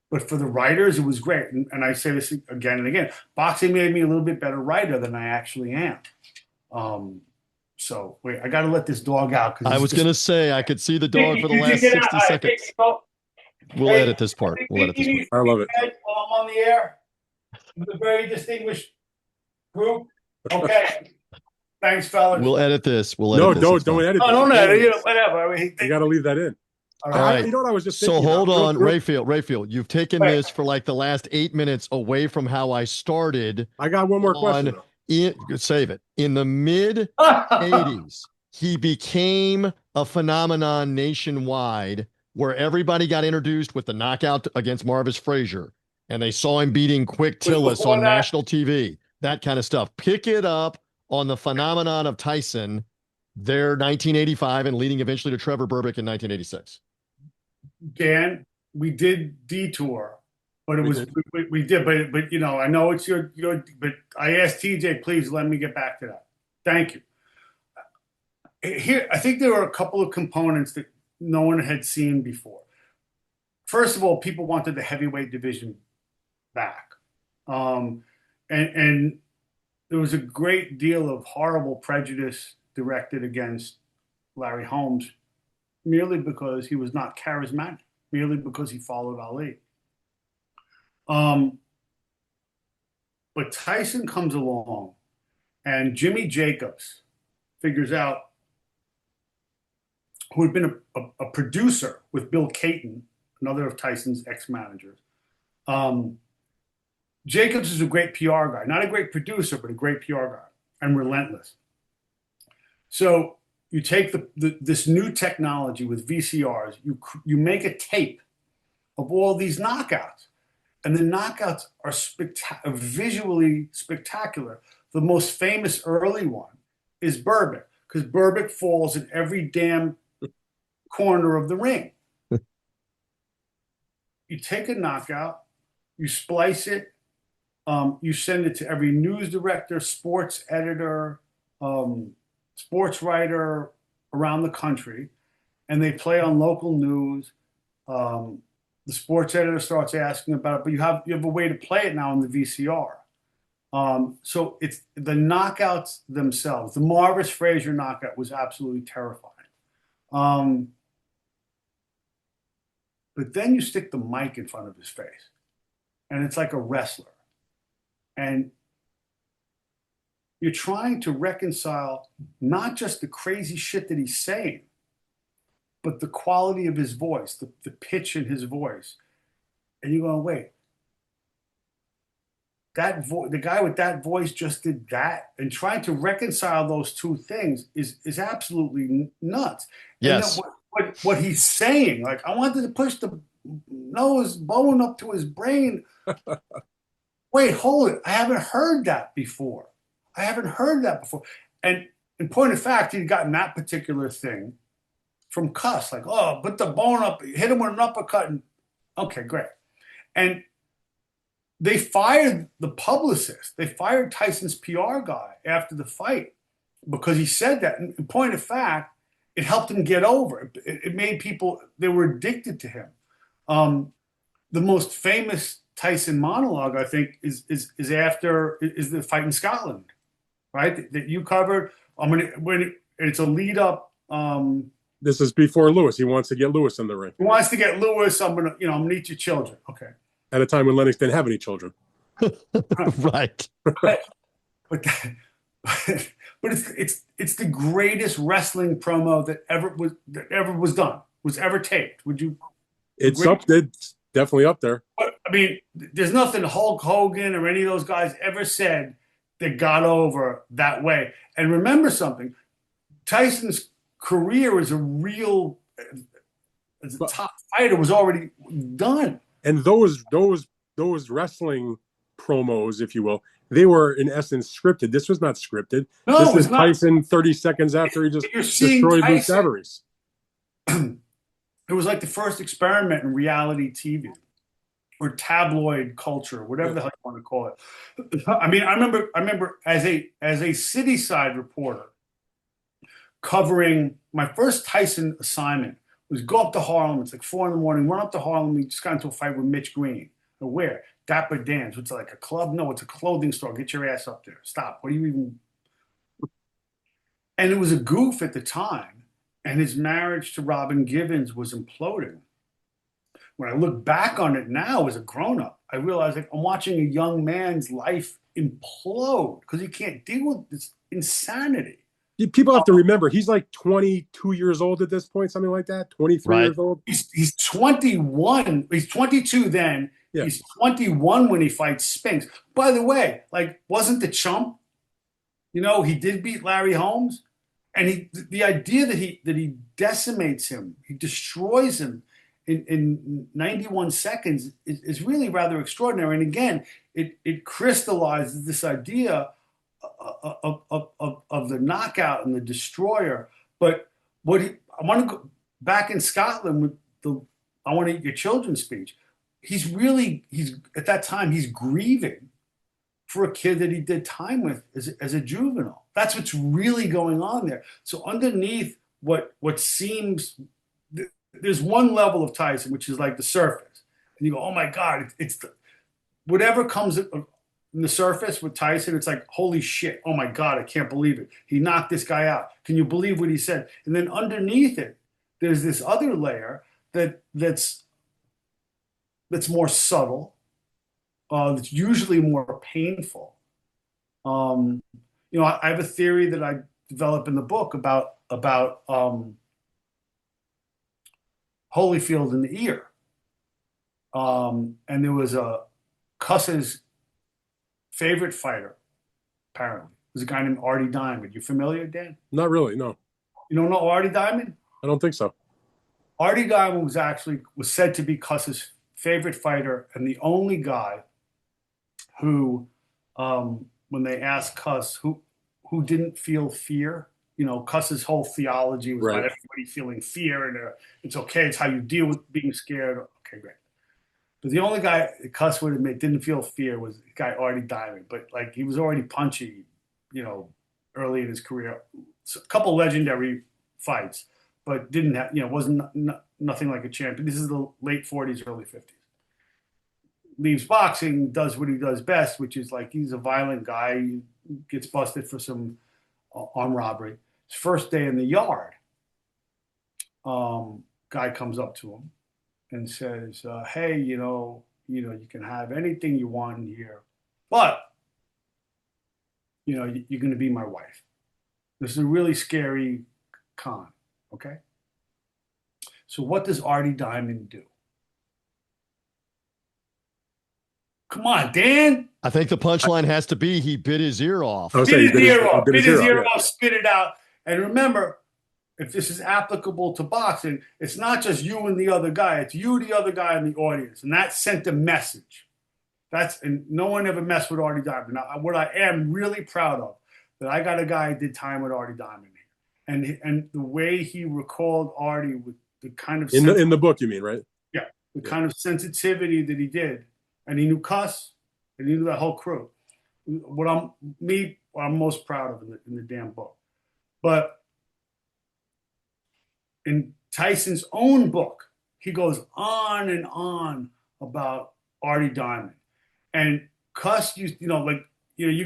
B: but for the writers, it was great. And I say this again and again, boxing made me a little bit better writer than I actually am. So wait, I got to let this dog out.
A: I was going to say, I could see the dog for the last 60 seconds. We'll edit this part. I
C: love it.
B: While I'm on the air with a very distinguished group. Okay. Thanks, fellas.
A: We'll edit this.
C: Don't edit.
B: No, don't edit. Whatever. I mean,
C: you got to leave that in.
A: All right.
C: You know what I was just
A: thinking. So hold on,
C: Rafael.
A: Rafael, you've taken this for like the last 8 minutes away from how I started.
C: I got one more question.
A: Save it. In the mid 80s, he became a phenomenon nationwide where everybody got introduced with the knockout against Marvis Frazier, and they saw him beating Quick Tillis on national TV, that kind of stuff. Pick it up on the phenomenon of Tyson there 1985 and leading eventually to Trevor Berbick in 1986.
B: Dan, we did detour, but we did, but I know it's your, but I asked TJ, please let me get back to that. Thank you. Here, I think there are a couple of components that no one had seen before. First of all, people wanted the heavyweight division back. And there was a great deal of horrible prejudice directed against Larry Holmes merely because he was not charismatic, merely because he followed Ali. But Tyson comes along, and Jimmy Jacobs figures out, who had been a producer with Bill Caton, another of Tyson's ex-managers. Jacobs is a great PR guy, not a great producer, but a great PR guy, and relentless. So you take this new technology with VCRs, you make a tape of all these knockouts, and the knockouts are visually spectacular. The most famous early one is Berbick, because Berbick falls in every damn corner of the ring. you take a knockout, you splice it, you send it to every news director, sports editor, sports writer around the country, and they play on local news. The sports editor starts asking about it, but you have a way to play it now in the VCR. So it's the knockouts themselves. The Marvis Frazier knockout was absolutely terrifying. But then you stick the mic in front of his face, and it's like a wrestler. And you're trying to reconcile not just the crazy shit that he's saying, but the quality of his voice, the pitch in his voice. And you're going, wait, the guy with that voice just did that, and trying to reconcile those two things is absolutely nuts.
A: Yes.
B: And what he's saying, like, I wanted to push the nose bone up to his brain. Wait, hold it. I haven't heard that before. And in point of fact, he'd gotten that particular thing from Cuss, like, oh, put the bone up, hit him with an uppercut. And, okay, great. And they fired the publicist. They fired Tyson's PR guy after the fight because he said that. And in point of fact, it helped him get over. It made people, they were addicted to him. The most famous Tyson monologue, I think, is the fight in Scotland, right? That you covered. When it's a lead up.
C: This is before Lewis. He wants to get Lewis in the ring.
B: He wants to get Lewis. I'm gonna eat your children. Okay.
C: At a time when Lennox didn't have any children.
A: Right.
B: But it's the greatest wrestling promo that ever was done, was ever taped. Would you?
C: It's definitely up there.
B: But, I mean, there's nothing Hulk Hogan or any of those guys ever said that got over that way. And remember something, Tyson's career as as a top fighter was already done.
C: And those wrestling promos, if you will, they were in essence scripted. This was not scripted.
B: No,
C: this is
B: not.
C: Tyson 30 seconds after he just destroyed Bruce Evers.
B: It was like the first experiment in reality TV or tabloid culture, whatever the hell you want to call it. I mean, I remember as a city side reporter covering my first Tyson assignment was go up to Harlem. It's like 4 a.m, run up to Harlem. We just got into a fight with Mitch Green. Where? Dapper Dan's. It's like a club? No, it's a clothing store. Get your ass up there. Stop. What do you even? And it was a goof at the time. And his marriage to Robin Givens was imploding. When I look back on it now as a grown-up, I realize like I'm watching a young man's life implode because he can't deal with this insanity.
C: People have to remember, he's like 22 years old at this point, something like that, 23 years old.
B: He's 21. He's 22 then. Yeah. He's 21 when he fights Spinks. By the way, like, wasn't the chump? He did beat Larry Holmes. And the idea that he decimates him, he destroys him in 91 seconds is really rather extraordinary. And again, it crystallizes this idea of the knockout and the destroyer. But I want to go back in Scotland with the "I want to eat your children" speech. He's at that time he's grieving for a kid that he did time with as a juvenile. That's what's really going on there. So underneath what seems, there's one level of Tyson, which is like the surface. And you go, oh my God, it's whatever comes in the surface with Tyson, it's like, holy shit, oh my God, I can't believe it. He knocked this guy out. Can you believe what he said? And then underneath it, there's this other layer that's more subtle, that's usually more painful. I have a theory that I develop in the book about Holyfield in the ear. And there was a Cuss's favorite fighter, apparently. It was a guy named Artie Diamond. You familiar, Dan?
C: Not really, no.
B: You don't know Artie Diamond? I
C: don't think so.
B: Artie Diamond was said to be Cuss's favorite fighter and the only guy who, when they asked Cuss who didn't feel fear, Cuss's whole theology was about everybody feeling fear, and it's okay, it's how you deal with being scared. Okay, great. But the only guy Cuss would admit didn't feel fear was the guy Artie Diamond. But like he was already punchy, early in his career. So a couple legendary fights, but didn't have, wasn't nothing like a champion. This is the late 40s, early 50s. Leaves boxing, does what he does best, which is like he's a violent guy. He gets busted for some armed robbery. His first day in the yard, guy comes up to him and says, "Hey, you can have anything you want in here, but you're going to be my wife." This is a really scary con. Okay. So what does Artie Diamond do? Come on, Dan.
A: I think the punchline has to be he bit his ear off.
B: Bit his ear off, spit it out. And remember, if this is applicable to boxing, it's not just you and the other guy. It's you, the other guy, and the audience. And that sent a message. And no one ever messed with Artie Diamond. Now, what I am really proud of, that I got a guy who did time with Artie Diamond here. And the way he recalled Artie with the kind of
C: in the book, you mean, right?
B: Yeah, the kind of sensitivity that he did, and he knew Cuss, and he knew that whole crew. What I'm most proud of in the damn book. But in Tyson's own book, he goes on and on about Artie Diamond, and Cuss used, you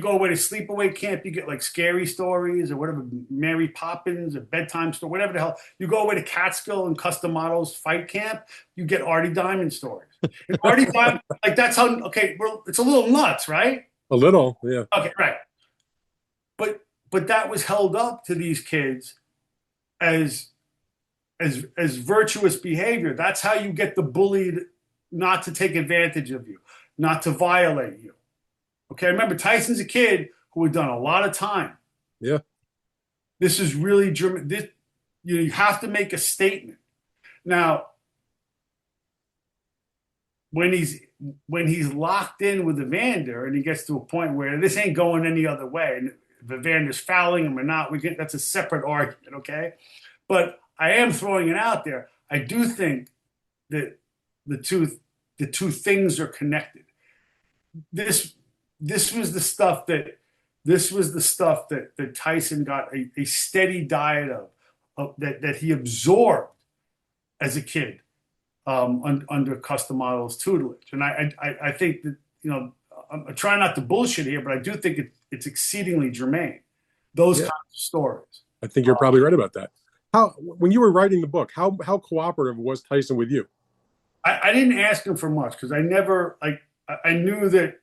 B: go away to sleepaway camp, you get like scary stories or whatever, Mary Poppins or bedtime story, whatever the hell. You go away to Catskill and Custom Models fight camp, you get Artie Diamond stories. And Artie Diamond, like that's how, well, it's a little nuts, right?
C: A little, yeah.
B: Okay, right. But that was held up to these kids as virtuous behavior. That's how you get the bullied not to take advantage of you, not to violate you. Okay, remember Tyson's a kid who had done a lot of time.
C: Yeah.
B: This is really German. You have to make a statement. Now, when he's locked in with Evander and he gets to a point where this ain't going any other way, and if Evander's fouling him or not, that's a separate argument, okay? But I am throwing it out there. I do think that the two things are connected. This was the stuff that Tyson got a steady diet of that he absorbed as a kid under Custom Models tutelage. And I think that, I'm trying not to bullshit here, but I do think it's exceedingly germane. Those kinds of stories.
C: I think you're probably right about that. When you were writing the book, how cooperative was Tyson with you?
B: I didn't ask him for much because I never, I knew that,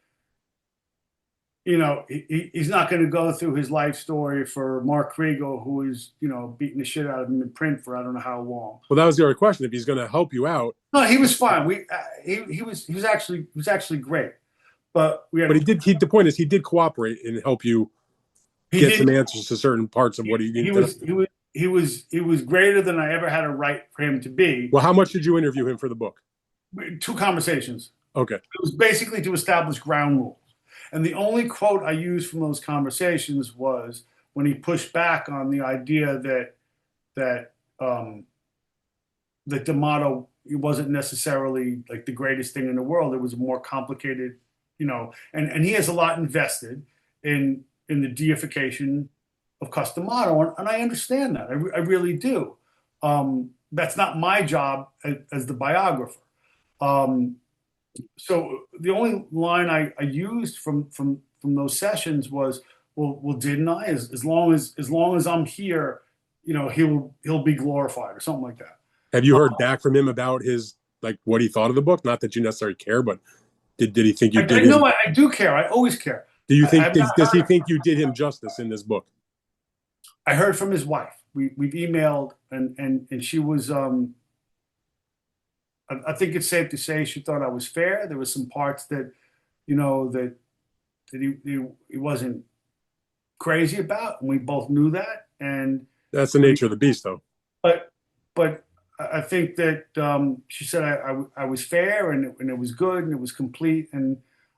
B: he's not going to go through his life story for Mark Kriegel, who is, beating the shit out of him in print for I don't know how long.
C: Well, that was the other question. If he's going to help you out.
B: No, he was fine. He was actually great. But
C: the point is he did cooperate and help you get some answers to certain parts of what he needed.
B: He was greater than I ever had a right for him to be.
C: Well, how much did you interview him for the book?
B: 2 conversations.
C: Okay.
B: It was basically to establish ground rules. And the only quote I used from those conversations was when he pushed back on the idea that D'Amato wasn't necessarily like the greatest thing in the world. It was a more complicated, and he has a lot invested in the deification of Cus D'Amato, and I understand that. I really do. That's not my job as the biographer. So the only line I used from those sessions was, well, didn't I? As long as I'm here, he'll be glorified or something like that.
C: Have you heard back from him about his what he thought of the book? Not that you necessarily care, but did he think you did?
B: No, I do care. I always care.
C: Do you think does he think you did him justice in this book?
B: I heard from his wife. We've emailed, and she was. I think it's safe to say she thought I was fair. There was some parts that, that he wasn't crazy about, and we both knew that. And
C: that's the nature of the beast, though.
B: But I think that she said I was fair, and it was good, and it was complete, and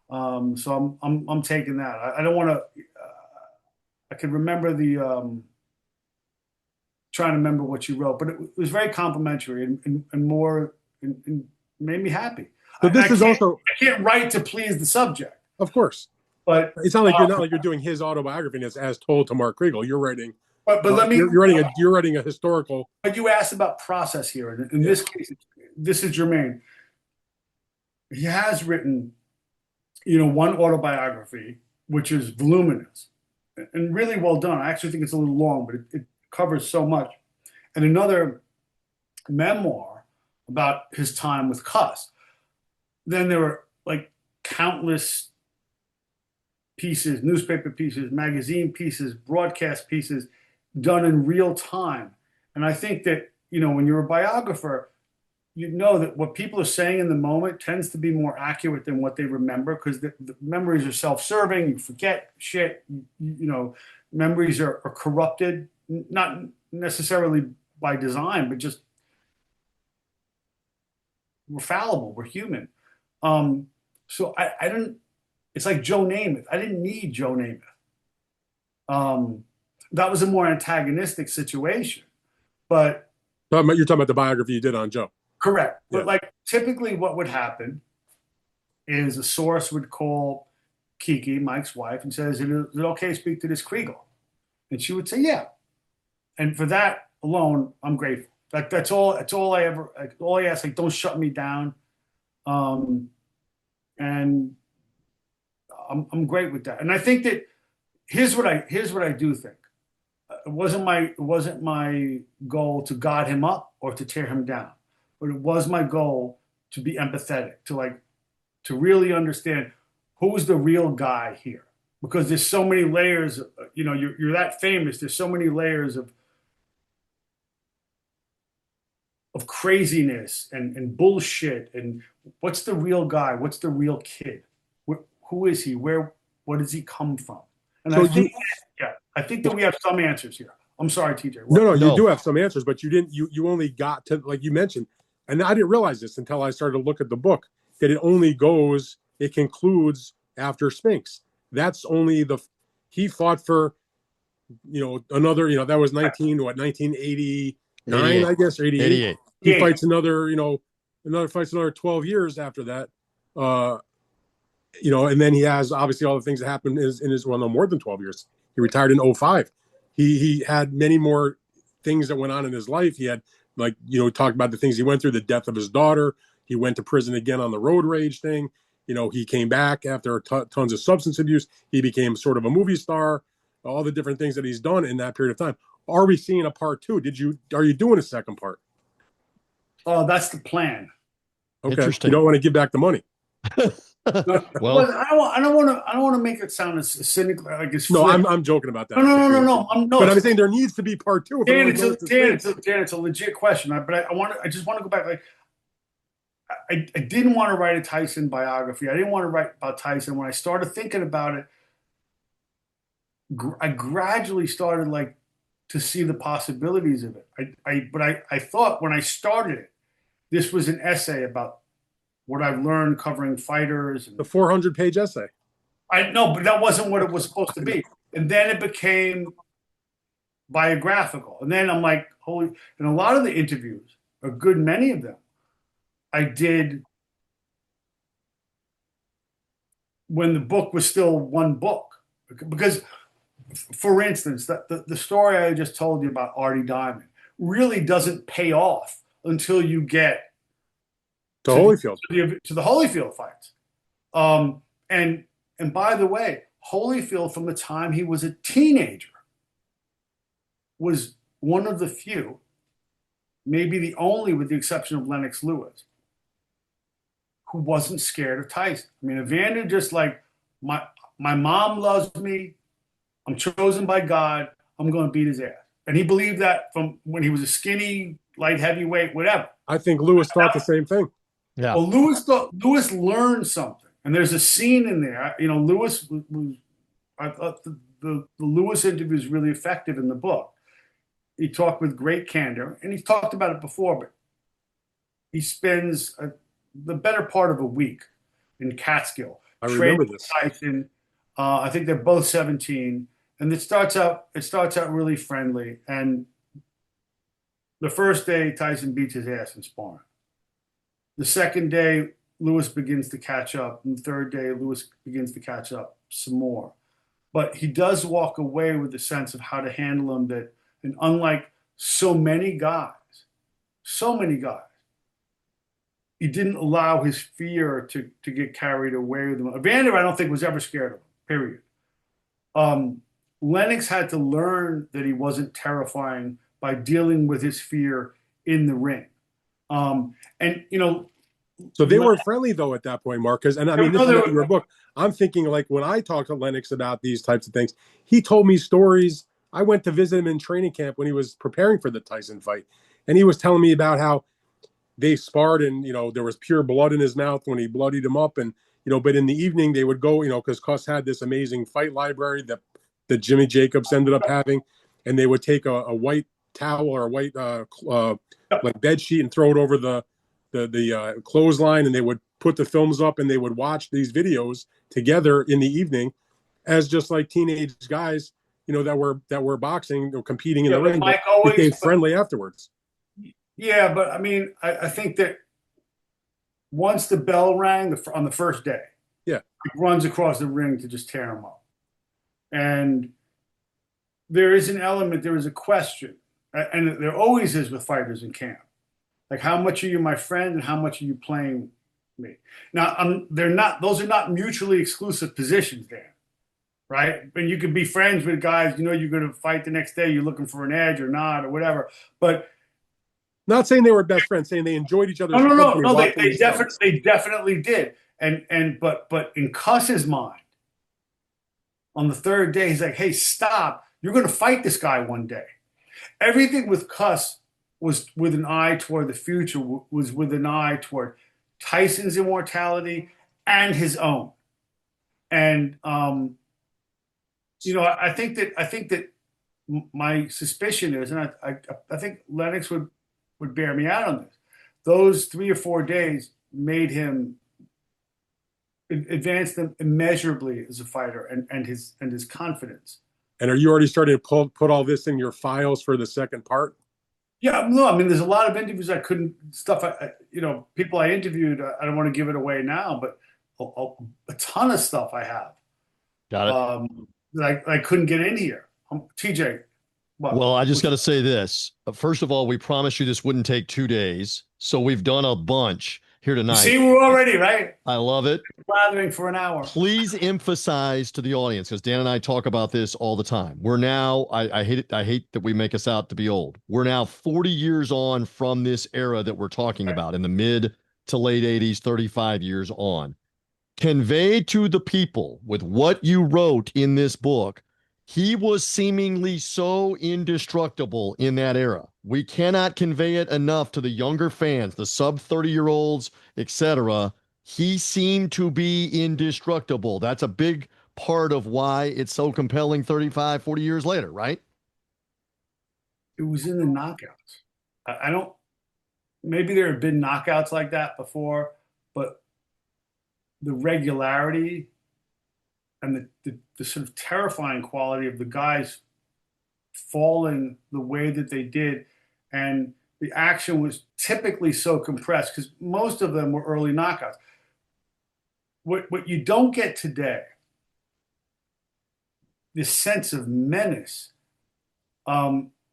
B: so I'm taking that. I don't want to. I can remember trying to remember what she wrote, but it was very complimentary and more. And made me happy.
C: So this is also,
B: I can't write to please the subject.
C: of course,
B: but
C: it's not like you're doing his autobiography as told to Mark Kriegel. You're writing,
B: but let me,
C: you're writing a historical.
B: But you asked about process here. In this case, this is germane. He has written, one autobiography, which is voluminous and really well done. I actually think it's a little long, but it covers so much. And another memoir about his time with Cuss. Then there were like countless pieces, newspaper pieces, magazine pieces, broadcast pieces done in real time. And I think that, when you're a biographer, you know that what people are saying in the moment tends to be more accurate than what they remember, because the memories are self-serving. You forget shit. Memories are corrupted, not necessarily by design, but just we're fallible. We're human. So I didn't. It's like Joe Namath. I didn't need Joe Namath. That was a more antagonistic situation, but
C: You're talking about the biography you did on Joe.
B: Correct.
C: Yeah.
B: But like typically what would happen is a source would call Kiki, Mike's wife, and says, is it okay to speak to this Kriegel? And she would say, yeah. And for that alone, I'm grateful. Like that's all I ask, like, don't shut me down. And I'm great with that. And I think that here's what I do think. It wasn't my goal to god him up or to tear him down. But it was my goal to be empathetic, to really understand who's the real guy here. Because there's so many layers, you're that famous. There's so many layers of craziness and bullshit. And what's the real guy? What's the real kid? Who is he? What does he come from? And so I think that we have some answers here. I'm sorry, TJ.
C: No, you do have some answers, but you didn't. You only got to, like you mentioned, and I didn't realize this until I started to look at the book, that it concludes after Spinks. That's only he fought for, another, that was 1989, I guess, or 88. He fights another 12 years after that. And then he has obviously all the things that happened in his no more than 12 years. He retired in 2005. He had many more things that went on in his life. He had, talked about the things he went through, the death of his daughter. He went to prison again on the road rage thing. He came back after tons of substance abuse. He became sort of a movie star, all the different things that he's done in that period of time. Are we seeing a part two? Are you doing a second part?
B: Oh, that's the plan.
C: Okay. Interesting. You don't want to give back the money.
B: Well, I don't want to make it sound as cynical. Like it's
C: no, I'm joking about that.
B: No.
C: But I'm saying there needs to be part two.
B: Dan, it's a legit question. I just want to go back. Like, I didn't want to write a Tyson biography. I didn't want to write about Tyson. When I started thinking about it, I gradually started to see the possibilities of it. I thought when I started it, this was an essay about what I've learned covering fighters.
C: The 400-page essay.
B: I know, but that wasn't what it was supposed to be. And then it became biographical. And then I'm like, holy, and a lot of the interviews, a good many of them, I did when the book was still one book. Because, for instance, the story I just told you about Artie Diamond really doesn't pay off until you get
C: to Holyfield,
B: to the Holyfield fights. And by the way, Holyfield, from the time he was a teenager, was one of the few, maybe the only, with the exception of Lennox Lewis, who wasn't scared of Tyson. I mean, Evander just my mom loves me. I'm chosen by God. I'm going to beat his ass. And he believed that from when he was a skinny, light heavyweight, whatever.
C: I think Lewis thought the same thing.
A: Yeah.
B: Well, Lewis learned something, and there's a scene in there. Lewis was. I thought the Lewis interview is really effective in the book. He talked with great candor, and he's talked about it before, but he spends the better part of a week in Catskill.
C: I remember this.
B: Tyson. I think they're both 17, and it starts out really friendly. And the first day, Tyson beats his ass in sparring. The second day, Lewis begins to catch up. And the third day, Lewis begins to catch up some more. But he does walk away with the sense of how to handle him that, and unlike so many guys, he didn't allow his fear to get carried away with him. Evander, I don't think, was ever scared of him, period. Lennox had to learn that he wasn't terrifying by dealing with his fear in the ring. And, you know,
C: so they were friendly though at that point, Mark. And I mean, this is not your book. I'm thinking like when I talk to Lennox about these types of things, he told me stories. I went to visit him in training camp when he was preparing for the Tyson fight, and he was telling me about how they sparred, and there was pure blood in his mouth when he bloodied him up, and but in the evening they would go, because Cuss had this amazing fight library that Jimmy Jacobs ended up having, and they would take a white towel or a white like bed sheet and throw it over the clothesline, and they would put the films up, and they would watch these videos together in the evening as just like teenage guys, that were boxing or competing in the ring, but became friendly afterwards.
B: Yeah, but I mean, I think that once the bell rang on the first day,
C: yeah,
B: he runs across the ring to just tear him up. And there is an element, there is a question, and there always is with fighters in camp. Like, how much are you my friend and how much are you playing me? Now, those are not mutually exclusive positions, Dan, right? And you could be friends with guys, you're going to fight the next day, you're looking for an edge or not or whatever. But
C: not saying they were best friends, saying they enjoyed each other's
B: company. No, they definitely did. But in Cuss's mind, on the third day, he's like, hey, stop. You're going to fight this guy one day. Everything with Cuss was with an eye toward the future, was with an eye toward Tyson's immortality and his own. And I think that my suspicion is, and I think Lennox would bear me out on this. Those 3 or 4 days made him advance them immeasurably as a fighter, and his confidence.
C: And are you already starting to put all this in your files for the second part?
B: Yeah, no, I mean, there's a lot of interviews I couldn't, people I interviewed, I don't want to give it away now, but a ton of stuff I have.
A: Got it.
B: That I couldn't get in here. TJ, what?
A: Well, I just got to say this. First of all, we promised you this wouldn't take 2 days, so we've done a bunch here tonight.
B: See, we're already right.
A: I love it.
B: Blathering for an hour.
A: Please emphasize to the audience, because Dan and I talk about this all the time. We're now, I hate it. I hate that we make us out to be old. We're now 40 years on from this era that we're talking about, in the mid to late 80s, 35 years on. Convey to the people with what you wrote in this book, he was seemingly so indestructible in that era. We cannot convey it enough to the younger fans, the sub 30-year-olds, etc. He seemed to be indestructible. That's a big part of why it's so compelling 35, 40 years later, right?
B: It was in the knockouts. I don't, maybe there have been knockouts like that before, but the regularity and the sort of terrifying quality of the guys falling the way that they did, and the action was typically so compressed because most of them were early knockouts. What you don't get today, this sense of menace.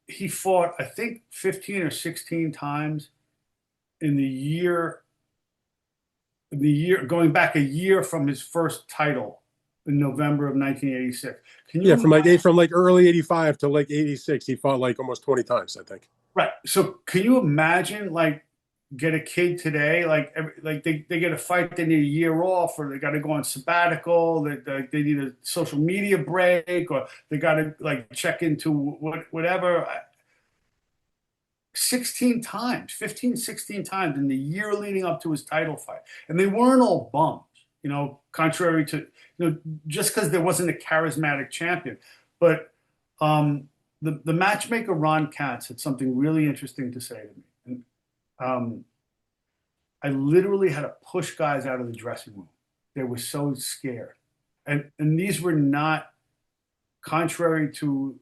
B: He fought, I think, 15 or 16 times in the year going back a year from his first title in November of 1986.
C: From early 85 to like 86, he fought like almost 20 times, I think.
B: Right. So can you imagine, get a kid today, they get a fight, they need a year off, or they got to go on sabbatical, they need a social media break, or they got to check into whatever. 16 times, 15, 16 times in the year leading up to his title fight. And they weren't all bums, contrary to, just because there wasn't a charismatic champion. But the matchmaker, Ron Katz, had something really interesting to say to me. And I literally had to push guys out of the dressing room. They were so scared. And these were not, contrary to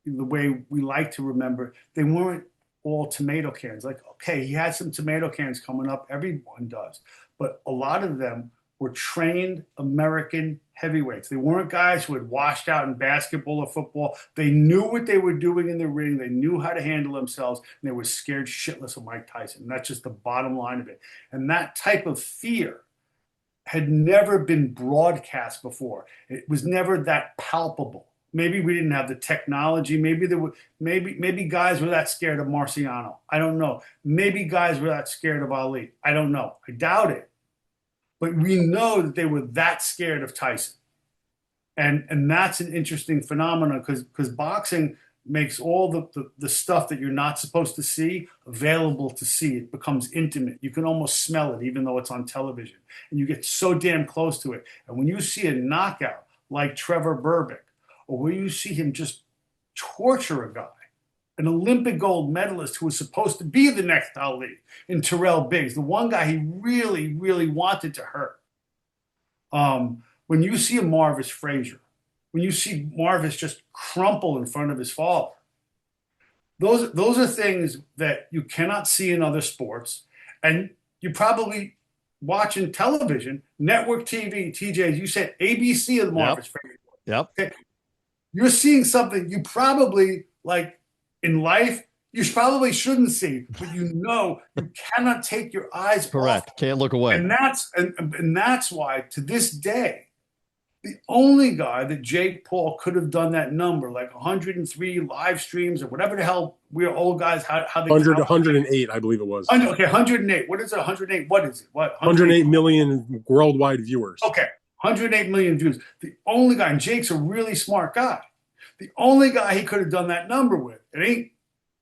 B: the way we like to remember, they weren't all tomato cans. Like, okay, he had some tomato cans coming up. Everyone does. But a lot of them were trained American heavyweights. They weren't guys who had washed out in basketball or football. They knew what they were doing in the ring. They knew how to handle themselves, and they were scared shitless of Mike Tyson. And that's just the bottom line of it. And that type of fear had never been broadcast before. It was never that palpable. Maybe we didn't have the technology. Maybe there were maybe guys were that scared of Marciano. I don't know. Maybe guys were that scared of Ali. I don't know. I doubt it. But we know that they were that scared of Tyson. And that's an interesting phenomenon because boxing makes all the stuff that you're not supposed to see available to see. It becomes intimate. You can almost smell it, even though it's on television. And you get so damn close to it. And when you see a knockout like Trevor Berbick, or where you see him just torture a guy, an Olympic gold medalist who was supposed to be the next Ali in Terrell Biggs, the one guy he really, really wanted to hurt. When you see a Marvis Frazier, when you see Marvis just crumple in front of his father, those are things that you cannot see in other sports. And you probably watch in television, network TV, TJ, as you said, ABC of the Marvis Frazier.
A: Yep.
B: Okay. You're seeing something you probably, like in life, you probably shouldn't see, but you cannot take your eyes
A: Correct.
B: off.
A: Can't look away.
B: And that's why, to this day, the only guy that Jake Paul could have done that number, like 103 live streams or whatever the hell we're old guys, how they
C: 108, I believe it was.
B: Okay, 108. What is it? 108? What is it? What?
C: 108 million worldwide viewers.
B: Okay. 108 million views. The only guy, and Jake's a really smart guy. The only guy he could have done that number with, it ain't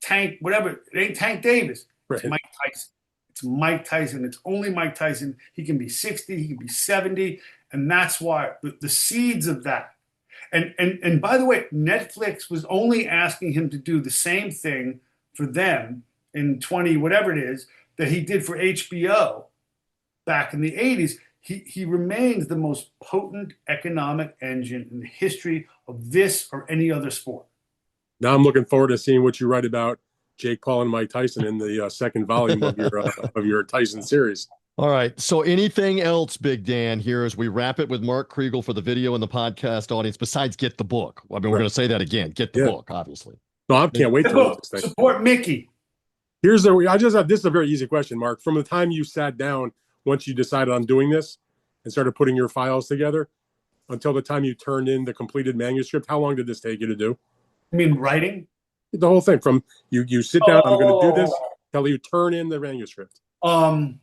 B: Tank, whatever, it ain't Tank Davis. It's Mike Tyson. It's Mike Tyson. It's only Mike Tyson. He can be 60, he can be 70, and that's why the seeds of that. And by the way, Netflix was only asking him to do the same thing for them in 20, whatever it is, that he did for HBO back in the 80s. He remains the most potent economic engine in the history of this or any other sport.
C: Now I'm looking forward to seeing what you write about Jake Paul and Mike Tyson in the second volume of your Tyson series.
A: All right. So anything else, Big Dan, here as we wrap it with Mark Kriegel for the video and the podcast audience, besides get the book? I mean, we're going to say that again. Get the book, obviously.
C: No, I can't wait to read this thing.
B: Support Mickey.
C: This is a very easy question, Mark. From the time you sat down, once you decided on doing this and started putting your files together, until the time you turned in the completed manuscript, how long did this take you to do?
B: You mean writing?
C: The whole thing, from you sit down, I'm going to do this, till you turn in the manuscript.
B: I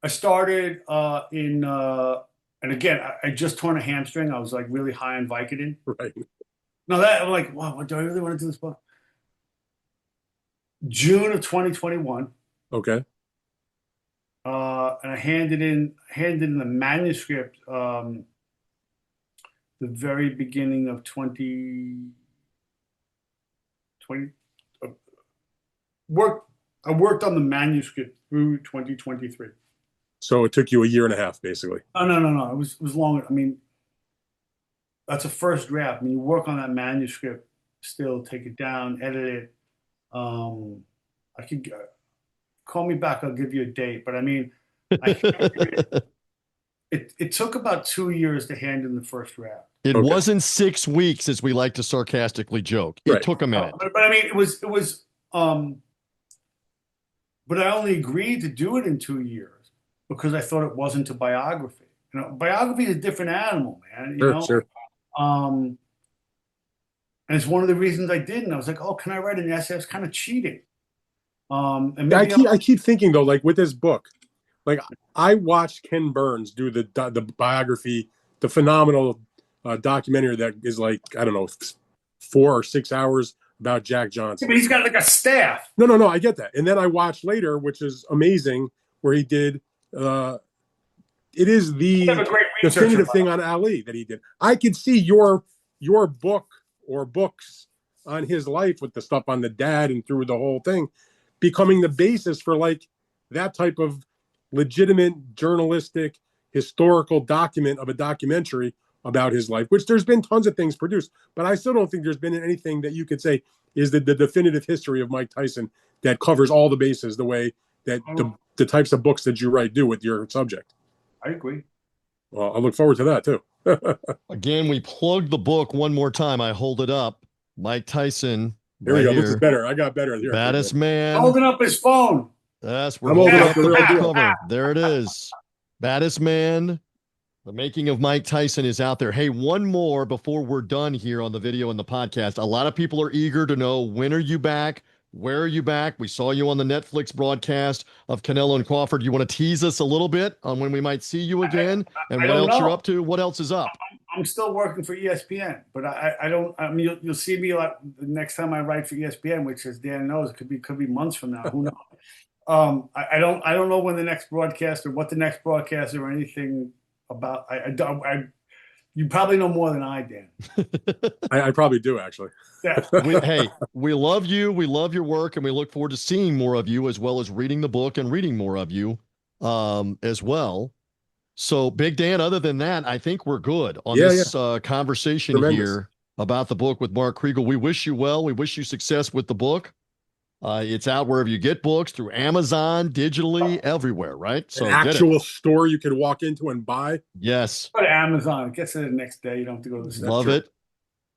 B: started and again, I just torn a hamstring. I was like really high on Vicodin.
C: Right.
B: Now that I'm like, wow, do I really want to do this book? June of 2021.
C: Okay.
B: And I handed in the manuscript the very beginning of 2020. I worked on the manuscript through 2023.
C: So it took you a year and a half, basically.
B: Oh, no. It was longer. I mean, that's a first draft. I mean, you work on that manuscript, still take it down, edit it. I could call me back. I'll give you a date. But I mean, it took about 2 years to hand in the first draft.
A: It wasn't 6 weeks, as we like to sarcastically joke. It took a minute.
B: But I mean, it was. But I only agreed to do it in 2 years because I thought it wasn't a biography. You know, biography is a different animal, man. You know?
C: Sure.
B: And it's one of the reasons I didn't. I was like, oh, can I write an essay? I was kind of cheating. And
C: I keep thinking though, like with this book, like I watched Ken Burns do the biography, the phenomenal documentary that is like, I don't know, 4 or 6 hours about Jack Johnson.
B: But he's got like a staff.
C: No, I get that. And then I watched later, which is amazing, where he did. It is the definitive thing on Ali that he did. I could see your book or books on his life with the stuff on the dad and through the whole thing becoming the basis for like that type of legitimate journalistic historical document of a documentary about his life, which there's been tons of things produced, but I still don't think there's been anything that you could say is the definitive history of Mike Tyson that covers all the bases the way that the types of books that you write do with your subject.
B: I agree.
C: Well, I look forward to that too.
A: Again, we plugged the book one more time. I hold it up. Mike Tyson.
C: Here we go. This is better. I got better. Here,
A: Baddest Man.
B: Holding up his phone.
A: Yes, we're holding up the
C: real
A: book
C: deal.
A: cover. There it is. Baddest Man. The Making of Mike Tyson is out there. Hey, one more before we're done here on the video and the podcast. A lot of people are eager to know, when are you back? Where are you back? We saw you on the Netflix broadcast of Canelo and Crawford. You want to tease us a little bit on when we might see you again and what else you're up to? What else is up?
B: I'm still working for ESPN, but I don't. I mean, you'll see me like the next time I write for ESPN, which, as Dan knows, could be months from now. Who knows? I don't know when the next broadcast or what the next broadcast or anything about. You probably know more than I, Dan.
C: I probably do, actually.
B: Yeah.
A: Hey, we love you. We love your work, and we look forward to seeing more of you, as well as reading the book and reading more of you as well. So, Big Dan, other than that, I think we're good on this conversation here about the book with Mark Kriegel. We wish you well. We wish you success with the book. It's out wherever you get books, through Amazon, digitally, everywhere, right? So
C: an actual store you could walk into and buy.
A: Yes.
B: Go to Amazon. It gets it the next day. You don't have to go to the store.
A: Love it.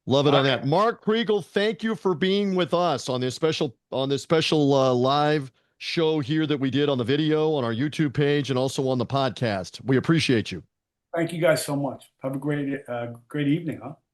A: Love it on that. Mark Kriegel, thank you for being with us on this special live show here that we did on the video, on our YouTube page, and also on the podcast. We appreciate you.
B: Thank you guys so much. Have a great evening, huh?